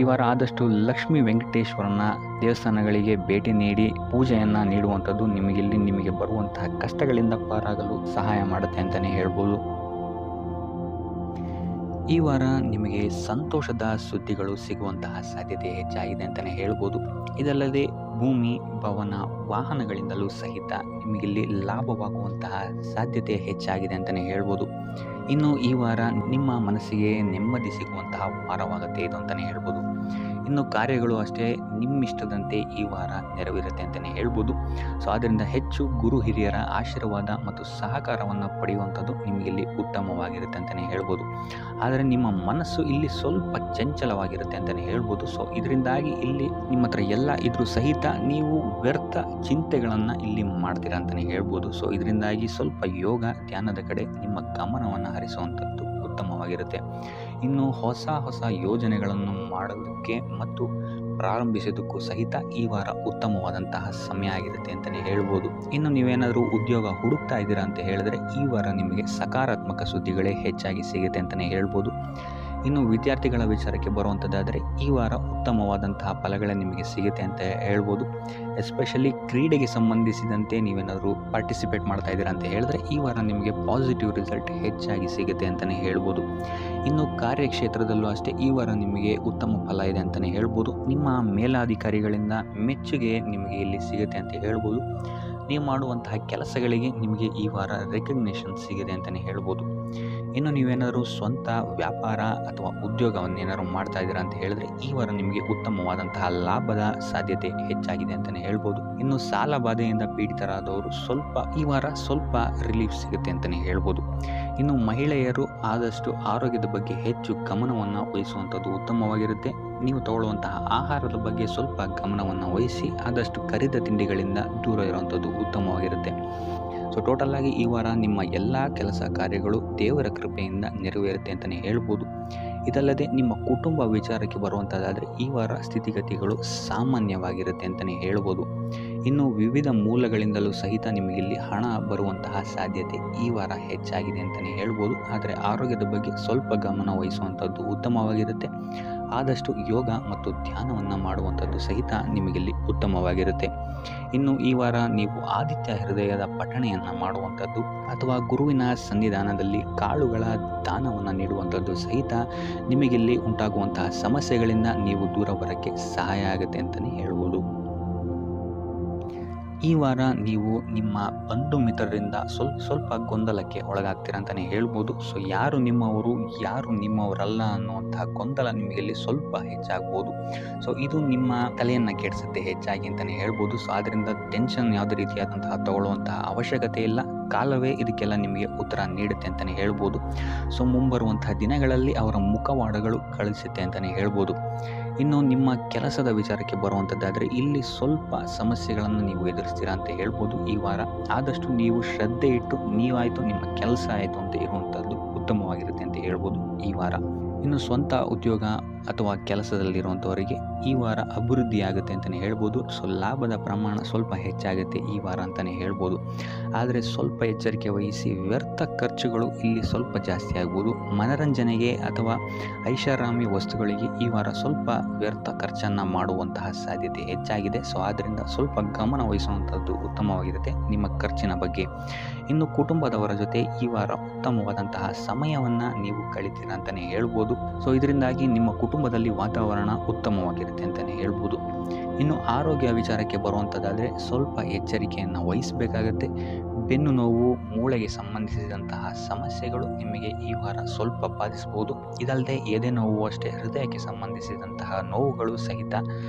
ಈ ವಾರ ಆದಷ್ಟು ಲಕ್ಷ್ಮೀ ವೆಂಕಟೇಶ್ವರನ ದೇವಸ್ಥಾನಗಳಿಗೆ ಭೇಟಿ ನೀಡಿ ಪೂಜೆಯನ್ನು ನೀಡುವಂಥದ್ದು ನಿಮಗೆ ಬರುವಂತಹ ಕಷ್ಟಗಳಿಂದ ಪಾರಾಗಲು ಸಹಾಯ ಮಾಡುತ್ತೆ ಅಂತಲೇ ಹೇಳ್ಬೋದು. ಈ ವಾರ ನಿಮಗೆ ಸಂತೋಷದ ಸುದ್ದಿಗಳು ಸಿಗುವಂತಹ ಸಾಧ್ಯತೆ ಹೆಚ್ಚಾಗಿದೆ ಅಂತಲೇ ಹೇಳ್ಬೋದು. ಇದಲ್ಲದೆ ಭೂಮಿ, ಭವನ, ವಾಹನಗಳಿಂದಲೂ ಸಹಿತ ನಿಮಗಿಲ್ಲಿ ಲಾಭವಾಗುವಂತಹ ಸಾಧ್ಯತೆ ಹೆಚ್ಚಾಗಿದೆ ಅಂತಲೇ ಹೇಳ್ಬೋದು. ಇನ್ನು ಈ ವಾರ ನಿಮ್ಮ ಮನಸ್ಸಿಗೆ ನೆಮ್ಮದಿ ಸಿಗುವಂತಹ ವಾರವಾಗುತ್ತೆ ಇದು ಅಂತಲೇ ಹೇಳ್ಬೋದು. ಇನ್ನು ಕಾರ್ಯಗಳು ಅಷ್ಟೇ ನಿಮ್ಮಿಷ್ಟದಂತೆ ಈ ವಾರ ನೆರವೇರುತ್ತೆ ಅಂತಲೇ ಹೇಳ್ಬೋದು. ಆದ್ದರಿಂದ ಹೆಚ್ಚು ಗುರು ಹಿರಿಯರ ಆಶೀರ್ವಾದ ಮತ್ತು ಸಹಕಾರವನ್ನು ಪಡೆಯುವಂಥದ್ದು ನಿಮಗಿಲ್ಲಿ ಉತ್ತಮವಾಗಿರುತ್ತೆ ಅಂತಲೇ ಹೇಳ್ಬೋದು. ಆದರೆ ನಿಮ್ಮ ಮನಸ್ಸು ಇಲ್ಲಿ ಸ್ವಲ್ಪ ಚಂಚಲವಾಗಿರುತ್ತೆ ಅಂತಲೇ ಹೇಳ್ಬೋದು. ಇದರಿಂದಾಗಿ ಇಲ್ಲಿ ನಿಮ್ಮ ಹತ್ರ ಎಲ್ಲ ಇದ್ರೂ ಸಹಿತ ನೀವು ವ್ಯರ್ಥ ಚಿಂತೆಗಳನ್ನು ಇಲ್ಲಿ ಮಾಡ್ತೀರಾ ಅಂತಲೇ ಹೇಳ್ಬೋದು. ಇದರಿಂದಾಗಿ ಸ್ವಲ್ಪ ಯೋಗ ಧ್ಯಾನದ ಕಡೆ ನಿಮ್ಮ ಗಮನವನ್ನು ಹರಿಸುವಂಥದ್ದು ಉತ್ತಮವಾಗಿರುತ್ತೆ. ಇನ್ನು ಹೊಸ ಯೋಜನೆಗಳನ್ನು ಮಾಡೋದಕ್ಕೆ ಮತ್ತು ಪ್ರಾರಂಭಿಸೋದಕ್ಕೂ ಸಹಿತ ಈ ವಾರ ಉತ್ತಮವಾದಂತಹ ಸಮಯ ಆಗಿರುತ್ತೆ ಅಂತಲೇ ಹೇಳ್ಬೋದು. ಇನ್ನು ನೀವೇನಾದರೂ ಉದ್ಯೋಗ ಹುಡುಕ್ತಾ ಇದ್ದೀರಾ ಅಂತ ಹೇಳಿದ್ರೆ ಈ ವಾರ ನಿಮಗೆ ಸಕಾರಾತ್ಮಕ ಸುದ್ದಿಗಳೇ ಹೆಚ್ಚಾಗಿ ಸಿಗುತ್ತೆ ಅಂತಲೇ ಹೇಳ್ಬೋದು. ಇನ್ನು ವಿದ್ಯಾರ್ಥಿಗಳ ವಿಚಾರಕ್ಕೆ ಬರುವಂಥದ್ದಾದರೆ ಈ ವಾರ ಉತ್ತಮವಾದಂತಹ ಫಲಗಳೇ ನಿಮಗೆ ಸಿಗುತ್ತೆ ಅಂತ ಹೇಳ್ಬೋದು. ಎಸ್ಪೆಷಲಿ ಕ್ರೀಡೆಗೆ ಸಂಬಂಧಿಸಿದಂತೆ ನೀವೇನಾದರೂ ಪಾರ್ಟಿಸಿಪೇಟ್ ಮಾಡ್ತಾ ಇದ್ದೀರಾ ಅಂತ ಹೇಳಿದ್ರೆ ಈ ವಾರ ನಿಮಗೆ ಪಾಸಿಟಿವ್ ರಿಸಲ್ಟ್ ಹೆಚ್ಚಾಗಿ ಸಿಗುತ್ತೆ ಅಂತಲೇ ಹೇಳ್ಬೋದು. ಇನ್ನು ಕಾರ್ಯಕ್ಷೇತ್ರದಲ್ಲೂ ಅಷ್ಟೇ ಈ ವಾರ ನಿಮಗೆ ಉತ್ತಮ ಫಲ ಇದೆ ಅಂತಲೇ ಹೇಳ್ಬೋದು. ನಿಮ್ಮ ಮೇಲಾಧಿಕಾರಿಗಳಿಂದ ಮೆಚ್ಚುಗೆ ನಿಮಗೆ ಇಲ್ಲಿ ಸಿಗುತ್ತೆ ಅಂತ ಹೇಳ್ಬೋದು. ನೀವು ಮಾಡುವಂತಹ ಕೆಲಸಗಳಿಗೆ ನಿಮಗೆ ಈ ವಾರ ರೆಕಗ್ನೇಷನ್ ಸಿಗಿದೆ ಅಂತಲೇ ಹೇಳ್ಬೋದು. ಇನ್ನು ನೀವೇನಾದರೂ ಸ್ವಂತ ವ್ಯಾಪಾರ ಅಥವಾ ಉದ್ಯೋಗವನ್ನೇನಾದ್ರು ಮಾಡ್ತಾ ಇದ್ದೀರಾ ಅಂತ ಹೇಳಿದ್ರೆ ಈ ವಾರ ನಿಮಗೆ ಉತ್ತಮವಾದಂತಹ ಲಾಭದ ಸಾಧ್ಯತೆ ಹೆಚ್ಚಾಗಿದೆ ಅಂತಲೇ ಹೇಳ್ಬೋದು. ಇನ್ನು ಸಾಲ ಬಾಧೆಯಿಂದ ಪೀಡಿತರಾದವರು ಈ ವಾರ ಸ್ವಲ್ಪ ರಿಲೀಫ್ ಸಿಗುತ್ತೆ ಅಂತಲೇ ಹೇಳ್ಬೋದು. ಇನ್ನು ಮಹಿಳೆಯರು ಆದಷ್ಟು ಆರೋಗ್ಯದ ಬಗ್ಗೆ ಹೆಚ್ಚು ಗಮನವನ್ನು ವಹಿಸುವಂಥದ್ದು ಉತ್ತಮವಾಗಿರುತ್ತೆ. ನೀವು ತಗೊಳ್ಳುವಂತಹ ಆಹಾರದ ಬಗ್ಗೆ ಸ್ವಲ್ಪ ಗಮನವನ್ನು ವಹಿಸಿ ಆದಷ್ಟು ಕರಿದ ತಿಂಡಿಗಳಿಂದ ದೂರ ಇರುವಂಥದ್ದು ಉತ್ತಮವಾಗಿರುತ್ತೆ. ಟೋಟಲ್ ಆಗಿ ಈ ವಾರ ನಿಮ್ಮ ಎಲ್ಲ ಕೆಲಸ ಕಾರ್ಯಗಳು ದೇವರ ಕೃಪೆಯಿಂದ ನೆರವೇರುತ್ತೆ ಅಂತಲೇ ಹೇಳ್ಬೋದು. ಇದಲ್ಲದೆ ನಿಮ್ಮ ಕುಟುಂಬ ವಿಚಾರಕ್ಕೆ ಬರುವಂಥದ್ದಾದರೆ ಈ ವಾರ ಸ್ಥಿತಿಗತಿಗಳು ಸಾಮಾನ್ಯವಾಗಿರುತ್ತೆ ಅಂತಲೇ ಹೇಳ್ಬೋದು. ಇನ್ನು ವಿವಿಧ ಮೂಲಗಳಿಂದಲೂ ಸಹಿತ ನಿಮಗಿಲ್ಲಿ ಹಣ ಬರುವಂತಹ ಸಾಧ್ಯತೆ ಈ ವಾರ ಹೆಚ್ಚಾಗಿದೆ ಅಂತಲೇ ಹೇಳ್ಬೋದು. ಆದರೆ ಆರೋಗ್ಯದ ಬಗ್ಗೆ ಸ್ವಲ್ಪ ಗಮನ ವಹಿಸುವಂಥದ್ದು ಉತ್ತಮವಾಗಿರುತ್ತೆ. ಆದಷ್ಟು ಯೋಗ ಮತ್ತು ಧ್ಯಾನವನ್ನು ಮಾಡುವಂಥದ್ದು ಸಹಿತ ನಿಮಗಿಲ್ಲಿ ಉತ್ತಮವಾಗಿರುತ್ತೆ. ಇನ್ನು ಈ ವಾರ ನೀವು ಆದಿತ್ಯ ಹೃದಯದ ಪಠಣೆಯನ್ನು ಮಾಡುವಂಥದ್ದು ಅಥವಾ ಗುರುವಿನ ಸನ್ನಿಧಾನದಲ್ಲಿ ಕಾಳುಗಳ ದಾನವನ್ನು ನೀಡುವಂಥದ್ದು ಸಹಿತ ನಿಮಗಿಲ್ಲಿ ಉಂಟಾಗುವಂತಹ ಸಮಸ್ಯೆಗಳಿಂದ ನೀವು ದೂರ ಬರೋಕ್ಕೆ ಸಹಾಯ ಆಗುತ್ತೆ ಅಂತಲೇ ಹೇಳ್ಬೋದು. ಈ ವಾರ ನೀವು ನಿಮ್ಮ ಬಂಧು ಮಿತ್ರರಿಂದ ಸ್ವಲ್ಪ ಗೊಂದಲಕ್ಕೆ ಒಳಗಾಗ್ತೀರ ಅಂತಲೇ ಹೇಳ್ಬೋದು. ಯಾರು ನಿಮ್ಮವರು ಯಾರು ನಿಮ್ಮವರಲ್ಲ ಅನ್ನುವಂತಹ ಗೊಂದಲ ನಿಮಗಿಲ್ಲಿ ಸ್ವಲ್ಪ ಹೆಚ್ಚಾಗ್ಬೋದು. ಇದು ನಿಮ್ಮ ತಲೆಯನ್ನು ಕೆಡಿಸುತ್ತೆ ಹೆಚ್ಚಾಗಿ ಅಂತಲೇ ಹೇಳ್ಬೋದು. ಆದ್ದರಿಂದ ಟೆನ್ಷನ್ ಯಾವುದೇ ರೀತಿಯಾದಂತಹ ತಗೊಳ್ಳುವಂತಹ ಅವಶ್ಯಕತೆ ಇಲ್ಲ. ಕಾಲವೇ ಇದಕ್ಕೆಲ್ಲ ನಿಮಗೆ ಉತ್ತರ ನೀಡುತ್ತೆ ಅಂತಲೇ ಹೇಳ್ಬೋದು. ಮುಂಬರುವಂತಹ ದಿನಗಳಲ್ಲಿ ಅವರ ಮುಖವಾಡಗಳು ಕಳಿಸುತ್ತೆ ಅಂತಲೇ ಹೇಳ್ಬೋದು. ಇನ್ನು ನಿಮ್ಮ ಕೆಲಸದ ವಿಚಾರಕ್ಕೆ ಬರುವಂಥದ್ದಾದರೆ ಇಲ್ಲಿ ಸ್ವಲ್ಪ ಸಮಸ್ಯೆಗಳನ್ನು ನೀವು ಎದುರಿಸ್ತೀರಾ ಅಂತ ಹೇಳ್ಬೋದು. ಈ ವಾರ ಆದಷ್ಟು ನೀವು ಶ್ರದ್ಧೆ ಇಟ್ಟು ನೀವಾಯಿತು ನಿಮ್ಮ ಕೆಲಸ ಆಯಿತು ಅಂತ ಇರುವಂಥದ್ದು ಉತ್ತಮವಾಗಿರುತ್ತೆ ಅಂತ ಹೇಳ್ಬೋದು ಈ ವಾರ. ಇನ್ನು ಸ್ವಂತ ಉದ್ಯೋಗ ಅಥವಾ ಕೆಲಸದಲ್ಲಿರುವಂಥವರಿಗೆ ಈ ವಾರ ಅಭಿವೃದ್ಧಿ ಆಗುತ್ತೆ ಅಂತಲೇ ಹೇಳ್ಬೋದು. ಲಾಭದ ಪ್ರಮಾಣ ಸ್ವಲ್ಪ ಹೆಚ್ಚಾಗುತ್ತೆ ಈ ವಾರ ಅಂತಲೇ ಹೇಳ್ಬೋದು. ಆದರೆ ಸ್ವಲ್ಪ ಎಚ್ಚರಿಕೆ ವಹಿಸಿ, ವ್ಯರ್ಥ ಖರ್ಚುಗಳು ಇಲ್ಲಿ ಸ್ವಲ್ಪ ಜಾಸ್ತಿ ಆಗ್ಬೋದು. ಮನರಂಜನೆಗೆ ಅಥವಾ ಐಷಾರಾಮಿ ವಸ್ತುಗಳಿಗೆ ಈ ವಾರ ಸ್ವಲ್ಪ ವ್ಯರ್ಥ ಖರ್ಚನ್ನು ಮಾಡುವಂತಹ ಸಾಧ್ಯತೆ ಹೆಚ್ಚಾಗಿದೆ. ಆದ್ದರಿಂದ ಸ್ವಲ್ಪ ಗಮನ ವಹಿಸುವಂಥದ್ದು ಉತ್ತಮವಾಗಿರುತ್ತೆ ನಿಮ್ಮ ಖರ್ಚಿನ ಬಗ್ಗೆ. ಇನ್ನು ಕುಟುಂಬದವರ ಜೊತೆ ಈ ವಾರ ಉತ್ತಮವಾದಂತಹ ಸಮಯವನ್ನು ನೀವು ಕಳಿತೀರಾ ಅಂತಲೇ ಹೇಳ್ಬೋದು. ಇದರಿಂದಾಗಿ ನಿಮ್ಮ ಕುಟುಂಬದಲ್ಲಿ ವಾತಾವರಣ ಉತ್ತಮವಾಗಿರುತ್ತೆ ಅಂತಲೇ ಹೇಳ್ಬೋದು. ಇನ್ನು ಆರೋಗ್ಯ ವಿಚಾರಕ್ಕೆ ಬರುವಂಥದ್ದಾದರೆ ಸ್ವಲ್ಪ ಎಚ್ಚರಿಕೆಯನ್ನು ವಹಿಸಬೇಕಾಗತ್ತೆ. ಬೆನ್ನು ನೋವು, ಮೂಳೆಗೆ ಸಂಬಂಧಿಸಿದಂತಹ ಸಮಸ್ಯೆಗಳು ನಿಮಗೆ ಈ ವಾರ ಸ್ವಲ್ಪ ಬಾಧಿಸಬಹುದು. ಇದಲ್ಲದೆ ಎದೆ ನೋವು ಅಷ್ಟೇ, ಹೃದಯಕ್ಕೆ ಸಂಬಂಧಿಸಿದಂತಹ ನೋವುಗಳು ಸಹಿತ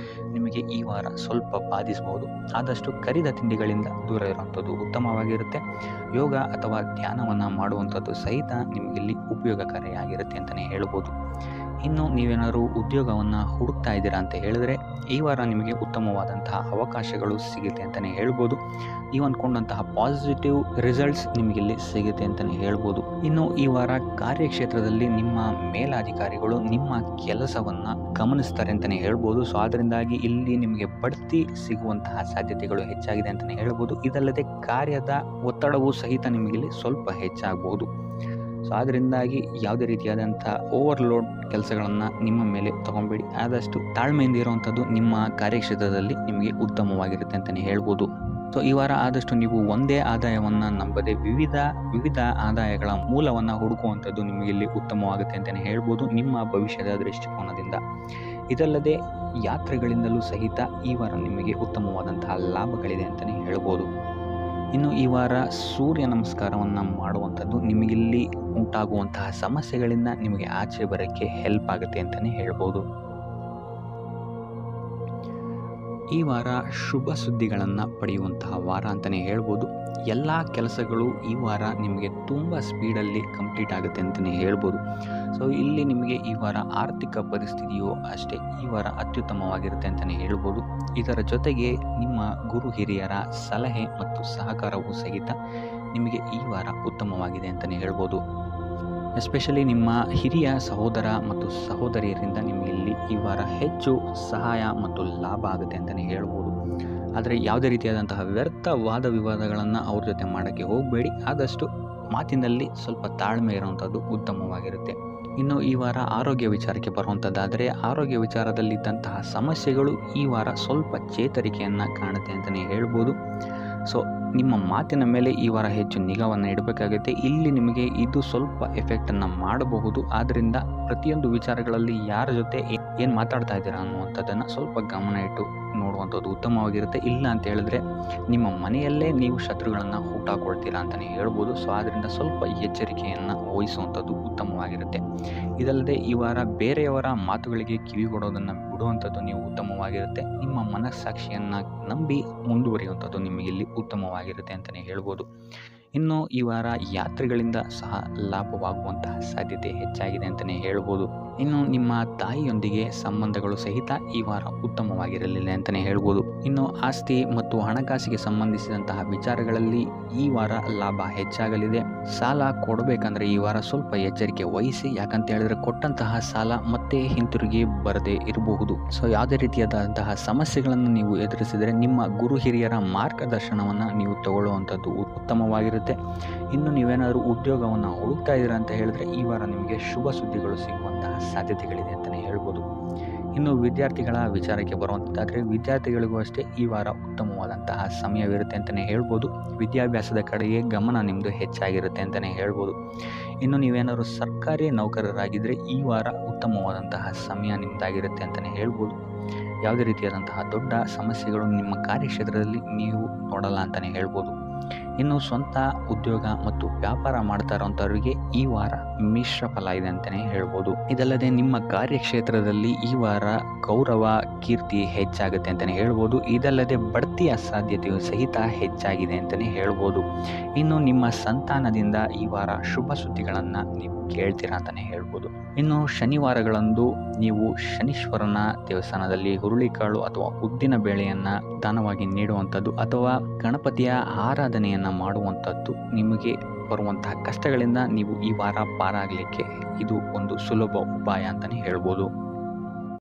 ನಿಮಗೆ ಈ ವಾರ ಸ್ವಲ್ಪ ಬಾಧಿಸಬಹುದು. ಆದಷ್ಟು ಕರಿದ ತಿಂಡಿಗಳಿಂದ ದೂರ ಇರುವಂಥದ್ದು ಉತ್ತಮವಾಗಿರುತ್ತೆ. ಯೋಗ ಅಥವಾ ಧ್ಯಾನವನ್ನು ಮಾಡುವಂಥದ್ದು ಸಹಿತ ನಿಮಗಿಲ್ಲಿ ಉಪಯೋಗಕಾರಿಯಾಗಿರುತ್ತೆ ಅಂತಲೇ ಹೇಳ್ಬೋದು. ಇನ್ನು ನೀವೇನಾದರೂ ಉದ್ಯೋಗವನ್ನು ಹುಡುಕ್ತಾ ಇದ್ದೀರಾ ಅಂತ ಹೇಳಿದ್ರೆ ಈ ವಾರ ನಿಮಗೆ ಉತ್ತಮವಾದಂತಹ ಅವಕಾಶಗಳು ಸಿಗುತ್ತೆ ಅಂತಲೇ ಹೇಳ್ಬೋದು. ನೀವು ಅಂದ್ಕೊಂಡಂತಹ ಪಾಸಿಟಿವ್ ರಿಸಲ್ಟ್ಸ್ ನಿಮಗಿಲ್ಲಿ ಸಿಗುತ್ತೆ ಅಂತಲೇ ಹೇಳ್ಬೋದು. ಇನ್ನು ಈ ವಾರ ಕಾರ್ಯಕ್ಷೇತ್ರದಲ್ಲಿ ನಿಮ್ಮ ಮೇಲಾಧಿಕಾರಿಗಳು ನಿಮ್ಮ ಕೆಲಸವನ್ನು ಗಮನಿಸ್ತಾರೆ ಅಂತಲೇ ಹೇಳ್ಬೋದು. ಸೊ ಅದರಿಂದಾಗಿ ಇಲ್ಲಿ ನಿಮಗೆ ಬಡ್ತಿ ಸಿಗುವಂತಹ ಸಾಧ್ಯತೆಗಳು ಹೆಚ್ಚಾಗಿದೆ ಅಂತಲೇ ಹೇಳ್ಬೋದು. ಇದಲ್ಲದೆ ಕಾರ್ಯದ ಒತ್ತಡವೂ ಸಹಿತ ನಿಮಗಿಲ್ಲಿ ಸ್ವಲ್ಪ ಹೆಚ್ಚಾಗಬಹುದು. ಸೊ ಅದರಿಂದಾಗಿ ಯಾವುದೇ ರೀತಿಯಾದಂಥ ಓವರ್ಲೋಡ್ ಕೆಲಸಗಳನ್ನು ನಿಮ್ಮ ಮೇಲೆ ತಗೊಂಬೇಡಿ. ಆದಷ್ಟು ತಾಳ್ಮೆಯಿಂದ ಇರುವಂಥದ್ದು ನಿಮ್ಮ ಕಾರ್ಯಕ್ಷೇತ್ರದಲ್ಲಿ ನಿಮಗೆ ಉತ್ತಮವಾಗಿರುತ್ತೆ ಅಂತಲೇ ಹೇಳ್ಬೋದು. ಸೊ ಈ ವಾರ ಆದಷ್ಟು ನೀವು ಒಂದೇ ಆದಾಯವನ್ನು ನಂಬದೆ ವಿವಿಧ ಆದಾಯಗಳ ಮೂಲವನ್ನು ಹುಡುಕುವಂಥದ್ದು ನಿಮಗೆ ಇಲ್ಲಿ ಉತ್ತಮವಾಗುತ್ತೆ ಅಂತಲೇ ಹೇಳ್ಬೋದು ನಿಮ್ಮ ಭವಿಷ್ಯದ ದೃಷ್ಟಿಕೋನದಿಂದ. ಇದಲ್ಲದೆ ಯಾತ್ರೆಗಳಿಂದಲೂ ಸಹಿತ ಈ ವಾರ ನಿಮಗೆ ಉತ್ತಮವಾದಂತಹ ಲಾಭಗಳಿದೆ ಅಂತಲೇ ಹೇಳ್ಬೋದು. ಇನ್ನು ಈ ವಾರ ಸೂರ್ಯ ನಮಸ್ಕಾರವನ್ನು ಮಾಡುವಂಥದ್ದು ನಿಮಗಿಲ್ಲಿ ಉಂಟಾಗುವಂತಹ ಸಮಸ್ಯೆಗಳಿಂದ ನಿಮಗೆ ಆಚೆ ಬರೋಕ್ಕೆ ಹೆಲ್ಪ್ ಆಗುತ್ತೆ ಅಂತಲೇ ಹೇಳ್ಬೋದು. ಈ ವಾರ ಶುಭ ಸುದ್ದಿಗಳನ್ನು ಪಡೆಯುವಂತಹ ವಾರ ಅಂತಲೇ ಹೇಳ್ಬೋದು. ಎಲ್ಲ ಕೆಲಸಗಳು ಈ ವಾರ ನಿಮಗೆ ತುಂಬ ಸ್ಪೀಡಲ್ಲಿ ಕಂಪ್ಲೀಟ್ ಆಗುತ್ತೆ ಅಂತಲೇ ಹೇಳ್ಬೋದು. ಸೊ ಇಲ್ಲಿ ನಿಮಗೆ ಈ ವಾರ ಆರ್ಥಿಕ ಪರಿಸ್ಥಿತಿಯು ಅಷ್ಟೇ ಈ ವಾರ ಅತ್ಯುತ್ತಮವಾಗಿರುತ್ತೆ ಅಂತಲೇ ಹೇಳ್ಬೋದು. ಇದರ ಜೊತೆಗೆ ನಿಮ್ಮ ಗುರು ಹಿರಿಯರ ಸಲಹೆ ಮತ್ತು ಸಹಕಾರವೂ ಸಹಿತ ನಿಮಗೆ ಈ ವಾರ ಉತ್ತಮವಾಗಿದೆ ಅಂತಲೇ ಹೇಳ್ಬೋದು. ಎಸ್ಪೆಷಲಿ ನಿಮ್ಮ ಹಿರಿಯ ಸಹೋದರ ಮತ್ತು ಸಹೋದರಿಯರಿಂದ ನಿಮಗೆ ಇಲ್ಲಿ ಈ ವಾರ ಹೆಚ್ಚು ಸಹಾಯ ಮತ್ತು ಲಾಭ ಆಗುತ್ತೆ ಅಂತಲೇ ಹೇಳ್ಬೋದು. ಆದರೆ ಯಾವುದೇ ರೀತಿಯಾದಂತಹ ವ್ಯರ್ಥ ವಾದ ವಿವಾದಗಳನ್ನು ಅವ್ರ ಜೊತೆ ಮಾಡೋಕ್ಕೆ ಹೋಗಬೇಡಿ. ಆದಷ್ಟು ಮಾತಿನಲ್ಲಿ ಸ್ವಲ್ಪ ತಾಳ್ಮೆ ಇರುವಂಥದ್ದು ಉತ್ತಮವಾಗಿರುತ್ತೆ. ಇನ್ನು ಈ ವಾರ ಆರೋಗ್ಯ ವಿಚಾರಕ್ಕೆ ಬರುವಂಥದ್ದಾದರೆ ಆರೋಗ್ಯ ವಿಚಾರದಲ್ಲಿದ್ದಂತಹ ಸಮಸ್ಯೆಗಳು ಈ ವಾರ ಸ್ವಲ್ಪ ಚೇತರಿಕೆಯನ್ನು ಕಾಣುತ್ತೆ ಅಂತಲೇ ಹೇಳ್ಬೋದು. ಸೊ ನಿಮ್ಮ ಮಾತಿನ ಮೇಲೆ ಈ ವಾರ ಹೆಚ್ಚು ನಿಗಾವನ್ನು ಇಡಬೇಕಾಗುತ್ತೆ. ಇಲ್ಲಿ ನಿಮಗೆ ಇದು ಸ್ವಲ್ಪ ಎಫೆಕ್ಟನ್ನು ಮಾಡಬಹುದು. ಆದ್ದರಿಂದ ಪ್ರತಿಯೊಂದು ವಿಚಾರಗಳಲ್ಲಿ ಯಾರ ಜೊತೆ ಏನು ಮಾತಾಡ್ತಾ ಇದ್ದೀರಾ ಅನ್ನುವಂಥದ್ದನ್ನು ಸ್ವಲ್ಪ ಗಮನ ಇಟ್ಟು ನೋಡುವಂಥದ್ದು ಉತ್ತಮವಾಗಿರುತ್ತೆ. ಇಲ್ಲ ಅಂತ ಹೇಳಿದ್ರೆ ನಿಮ್ಮ ಮನೆಯಲ್ಲೇ ನೀವು ಶತ್ರುಗಳನ್ನು ಹುಟ್ಟಾಕೊಳ್ತೀರಾ ಅಂತಲೇ ಹೇಳ್ಬೋದು. ಸೊ ಆದ್ದರಿಂದ ಸ್ವಲ್ಪ ಎಚ್ಚರಿಕೆಯನ್ನು ವಹಿಸುವಂಥದ್ದು ಉತ್ತಮವಾಗಿರುತ್ತೆ. ಇದಲ್ಲದೆ ಈ ವಾರ ಬೇರೆಯವರ ಮಾತುಗಳಿಗೆ ಕಿವಿಗೊಡೋದನ್ನು ಬಿಡುವಂಥದ್ದು ನೀವು ಉತ್ತಮವಾಗಿರುತ್ತೆ. ನಿಮ್ಮ ಮನಸ್ಸಾಕ್ಷಿಯನ್ನು ನಂಬಿ ಮುಂದುವರಿಯುವಂಥದ್ದು ನಿಮಗಿಲ್ಲಿ ಉತ್ತಮವಾಗಿರುತ್ತೆ ಅಂತಲೇ ಹೇಳ್ಬೋದು. ಇನ್ನು ಈ ವಾರ ಯಾತ್ರೆಗಳಿಂದ ಸಹ ಲಾಭವಾಗುವಂತಹ ಸಾಧ್ಯತೆ ಹೆಚ್ಚಾಗಿದೆ ಅಂತಲೇ ಹೇಳ್ಬೋದು. ಇನ್ನು ನಿಮ್ಮ ತಾಯಿಯೊಂದಿಗೆ ಸಂಬಂಧಗಳು ಸಹಿತ ಈ ವಾರ ಉತ್ತಮವಾಗಿರಲಿಲ್ಲ ಅಂತಲೇ ಹೇಳ್ಬೋದು. ಇನ್ನು ಆಸ್ತಿ ಮತ್ತು ಹಣಕಾಸಿಗೆ ಸಂಬಂಧಿಸಿದಂತಹ ವಿಚಾರಗಳಲ್ಲಿ ಈ ವಾರ ಲಾಭ ಹೆಚ್ಚಾಗಲಿದೆ. ಸಾಲ ಕೊಡಬೇಕಂದ್ರೆ ಈ ವಾರ ಸ್ವಲ್ಪ ಎಚ್ಚರಿಕೆ ವಹಿಸಿ. ಯಾಕಂತ ಹೇಳಿದ್ರೆ ಕೊಟ್ಟಂತಹ ಸಾಲ ಮತ್ತೆ ಹಿಂತಿರುಗಿ ಬರದೇ ಇರಬಹುದು. ಸೊ ಯಾವುದೇ ರೀತಿಯಾದಂತಹ ಸಮಸ್ಯೆಗಳನ್ನು ನೀವು ಎದುರಿಸಿದರೆ ನಿಮ್ಮ ಗುರು ಹಿರಿಯರ ಮಾರ್ಗದರ್ಶನವನ್ನು ನೀವು ತಗೊಳ್ಳುವಂಥದ್ದು ಉತ್ತಮವಾಗಿರುತ್ತೆ. ಇನ್ನು ನೀವೇನಾದರೂ ಉದ್ಯೋಗವನ್ನು ಹುಡುಕ್ತಾ ಇದ್ದೀರಾ ಅಂತ ಹೇಳಿದ್ರೆ ಈ ವಾರ ನಿಮಗೆ ಶುಭ ಸುದ್ದಿಗಳು ಸಿಗುವಂತಹ ಸಾಧ್ಯತೆಗಳಿದೆ ಅಂತಲೇ ಹೇಳ್ಬೋದು. ಇನ್ನು ವಿದ್ಯಾರ್ಥಿಗಳ ವಿಚಾರಕ್ಕೆ ಬರುವಂಥದ್ದಾದರೆ ವಿದ್ಯಾರ್ಥಿಗಳಿಗೂ ಅಷ್ಟೇ ಈ ವಾರ ಉತ್ತಮವಾದಂತಹ ಸಮಯವಿರುತ್ತೆ ಅಂತಲೇ ಹೇಳ್ಬೋದು. ವಿದ್ಯಾಭ್ಯಾಸದ ಕಡೆಗೆ ಗಮನ ನಿಮ್ಮದು ಹೆಚ್ಚಾಗಿರುತ್ತೆ ಅಂತಲೇ ಹೇಳ್ಬೋದು. ಇನ್ನು ನೀವೇನಾದರೂ ಸರ್ಕಾರಿ ನೌಕರರಾಗಿದ್ದರೆ ಈ ವಾರ ಉತ್ತಮವಾದಂತಹ ಸಮಯ ನಿಮ್ಮದಾಗಿರುತ್ತೆ ಅಂತಲೇ ಹೇಳ್ಬೋದು. ಯಾವುದೇ ರೀತಿಯಾದಂತಹ ದೊಡ್ಡ ಸಮಸ್ಯೆಗಳು ನಿಮ್ಮ ಕಾರ್ಯಕ್ಷೇತ್ರದಲ್ಲಿ ನೀವು ನೋಡಲ್ಲ ಅಂತಲೇ ಹೇಳ್ಬೋದು. ಇನ್ನು ಸ್ವಂತ ಉದ್ಯೋಗ ಮತ್ತು ವ್ಯಾಪಾರ ಮಾಡ್ತಾ ಇರೋಂಥವ್ರಿಗೆ ಈ ವಾರ ಮಿಶ್ರ ಫಲ ಇದೆ ಅಂತಲೇ ಹೇಳ್ಬೋದು. ಇದಲ್ಲದೆ ನಿಮ್ಮ ಕಾರ್ಯಕ್ಷೇತ್ರದಲ್ಲಿ ಈ ವಾರ ಗೌರವ ಕೀರ್ತಿ ಹೆಚ್ಚಾಗುತ್ತೆ ಅಂತಲೇ ಹೇಳ್ಬೋದು. ಇದಲ್ಲದೆ ಬಡ್ತಿಯ ಸಾಧ್ಯತೆಯು ಸಹಿತ ಹೆಚ್ಚಾಗಿದೆ ಅಂತಲೇ ಹೇಳ್ಬೋದು. ಇನ್ನು ನಿಮ್ಮ ಸಂತಾನದಿಂದ ಈ ವಾರ ಶುಭ ಸುದ್ದಿಗಳನ್ನು ನೀವು ಕೇಳ್ತೀರಾ ಅಂತಲೇ ಹೇಳ್ಬೋದು. ಇನ್ನು ಶನಿವಾರಗಳಂದು ನೀವು ಶನೀಶ್ವರನ ದೇವಸ್ಥಾನದಲ್ಲಿ ಹುರುಳಿಕಾಳು ಅಥವಾ ಉದ್ದಿನ ಬೇಳೆಯನ್ನು ದಾನವಾಗಿ ನೀಡುವಂಥದ್ದು ಅಥವಾ ಗಣಪತಿಯ ಆರಾಧನೆಯನ್ನು ಮಾಡುವಂಥದ್ದು ನಿಮಗೆ ಬರುವಂತಹ ಕಷ್ಟಗಳಿಂದ ನೀವು ಈ ವಾರ ಪಾರಾಗಲಿಕ್ಕೆ ಇದು ಒಂದು ಸುಲಭ ಉಪಾಯ ಅಂತಲೇ ಹೇಳ್ಬೋದು.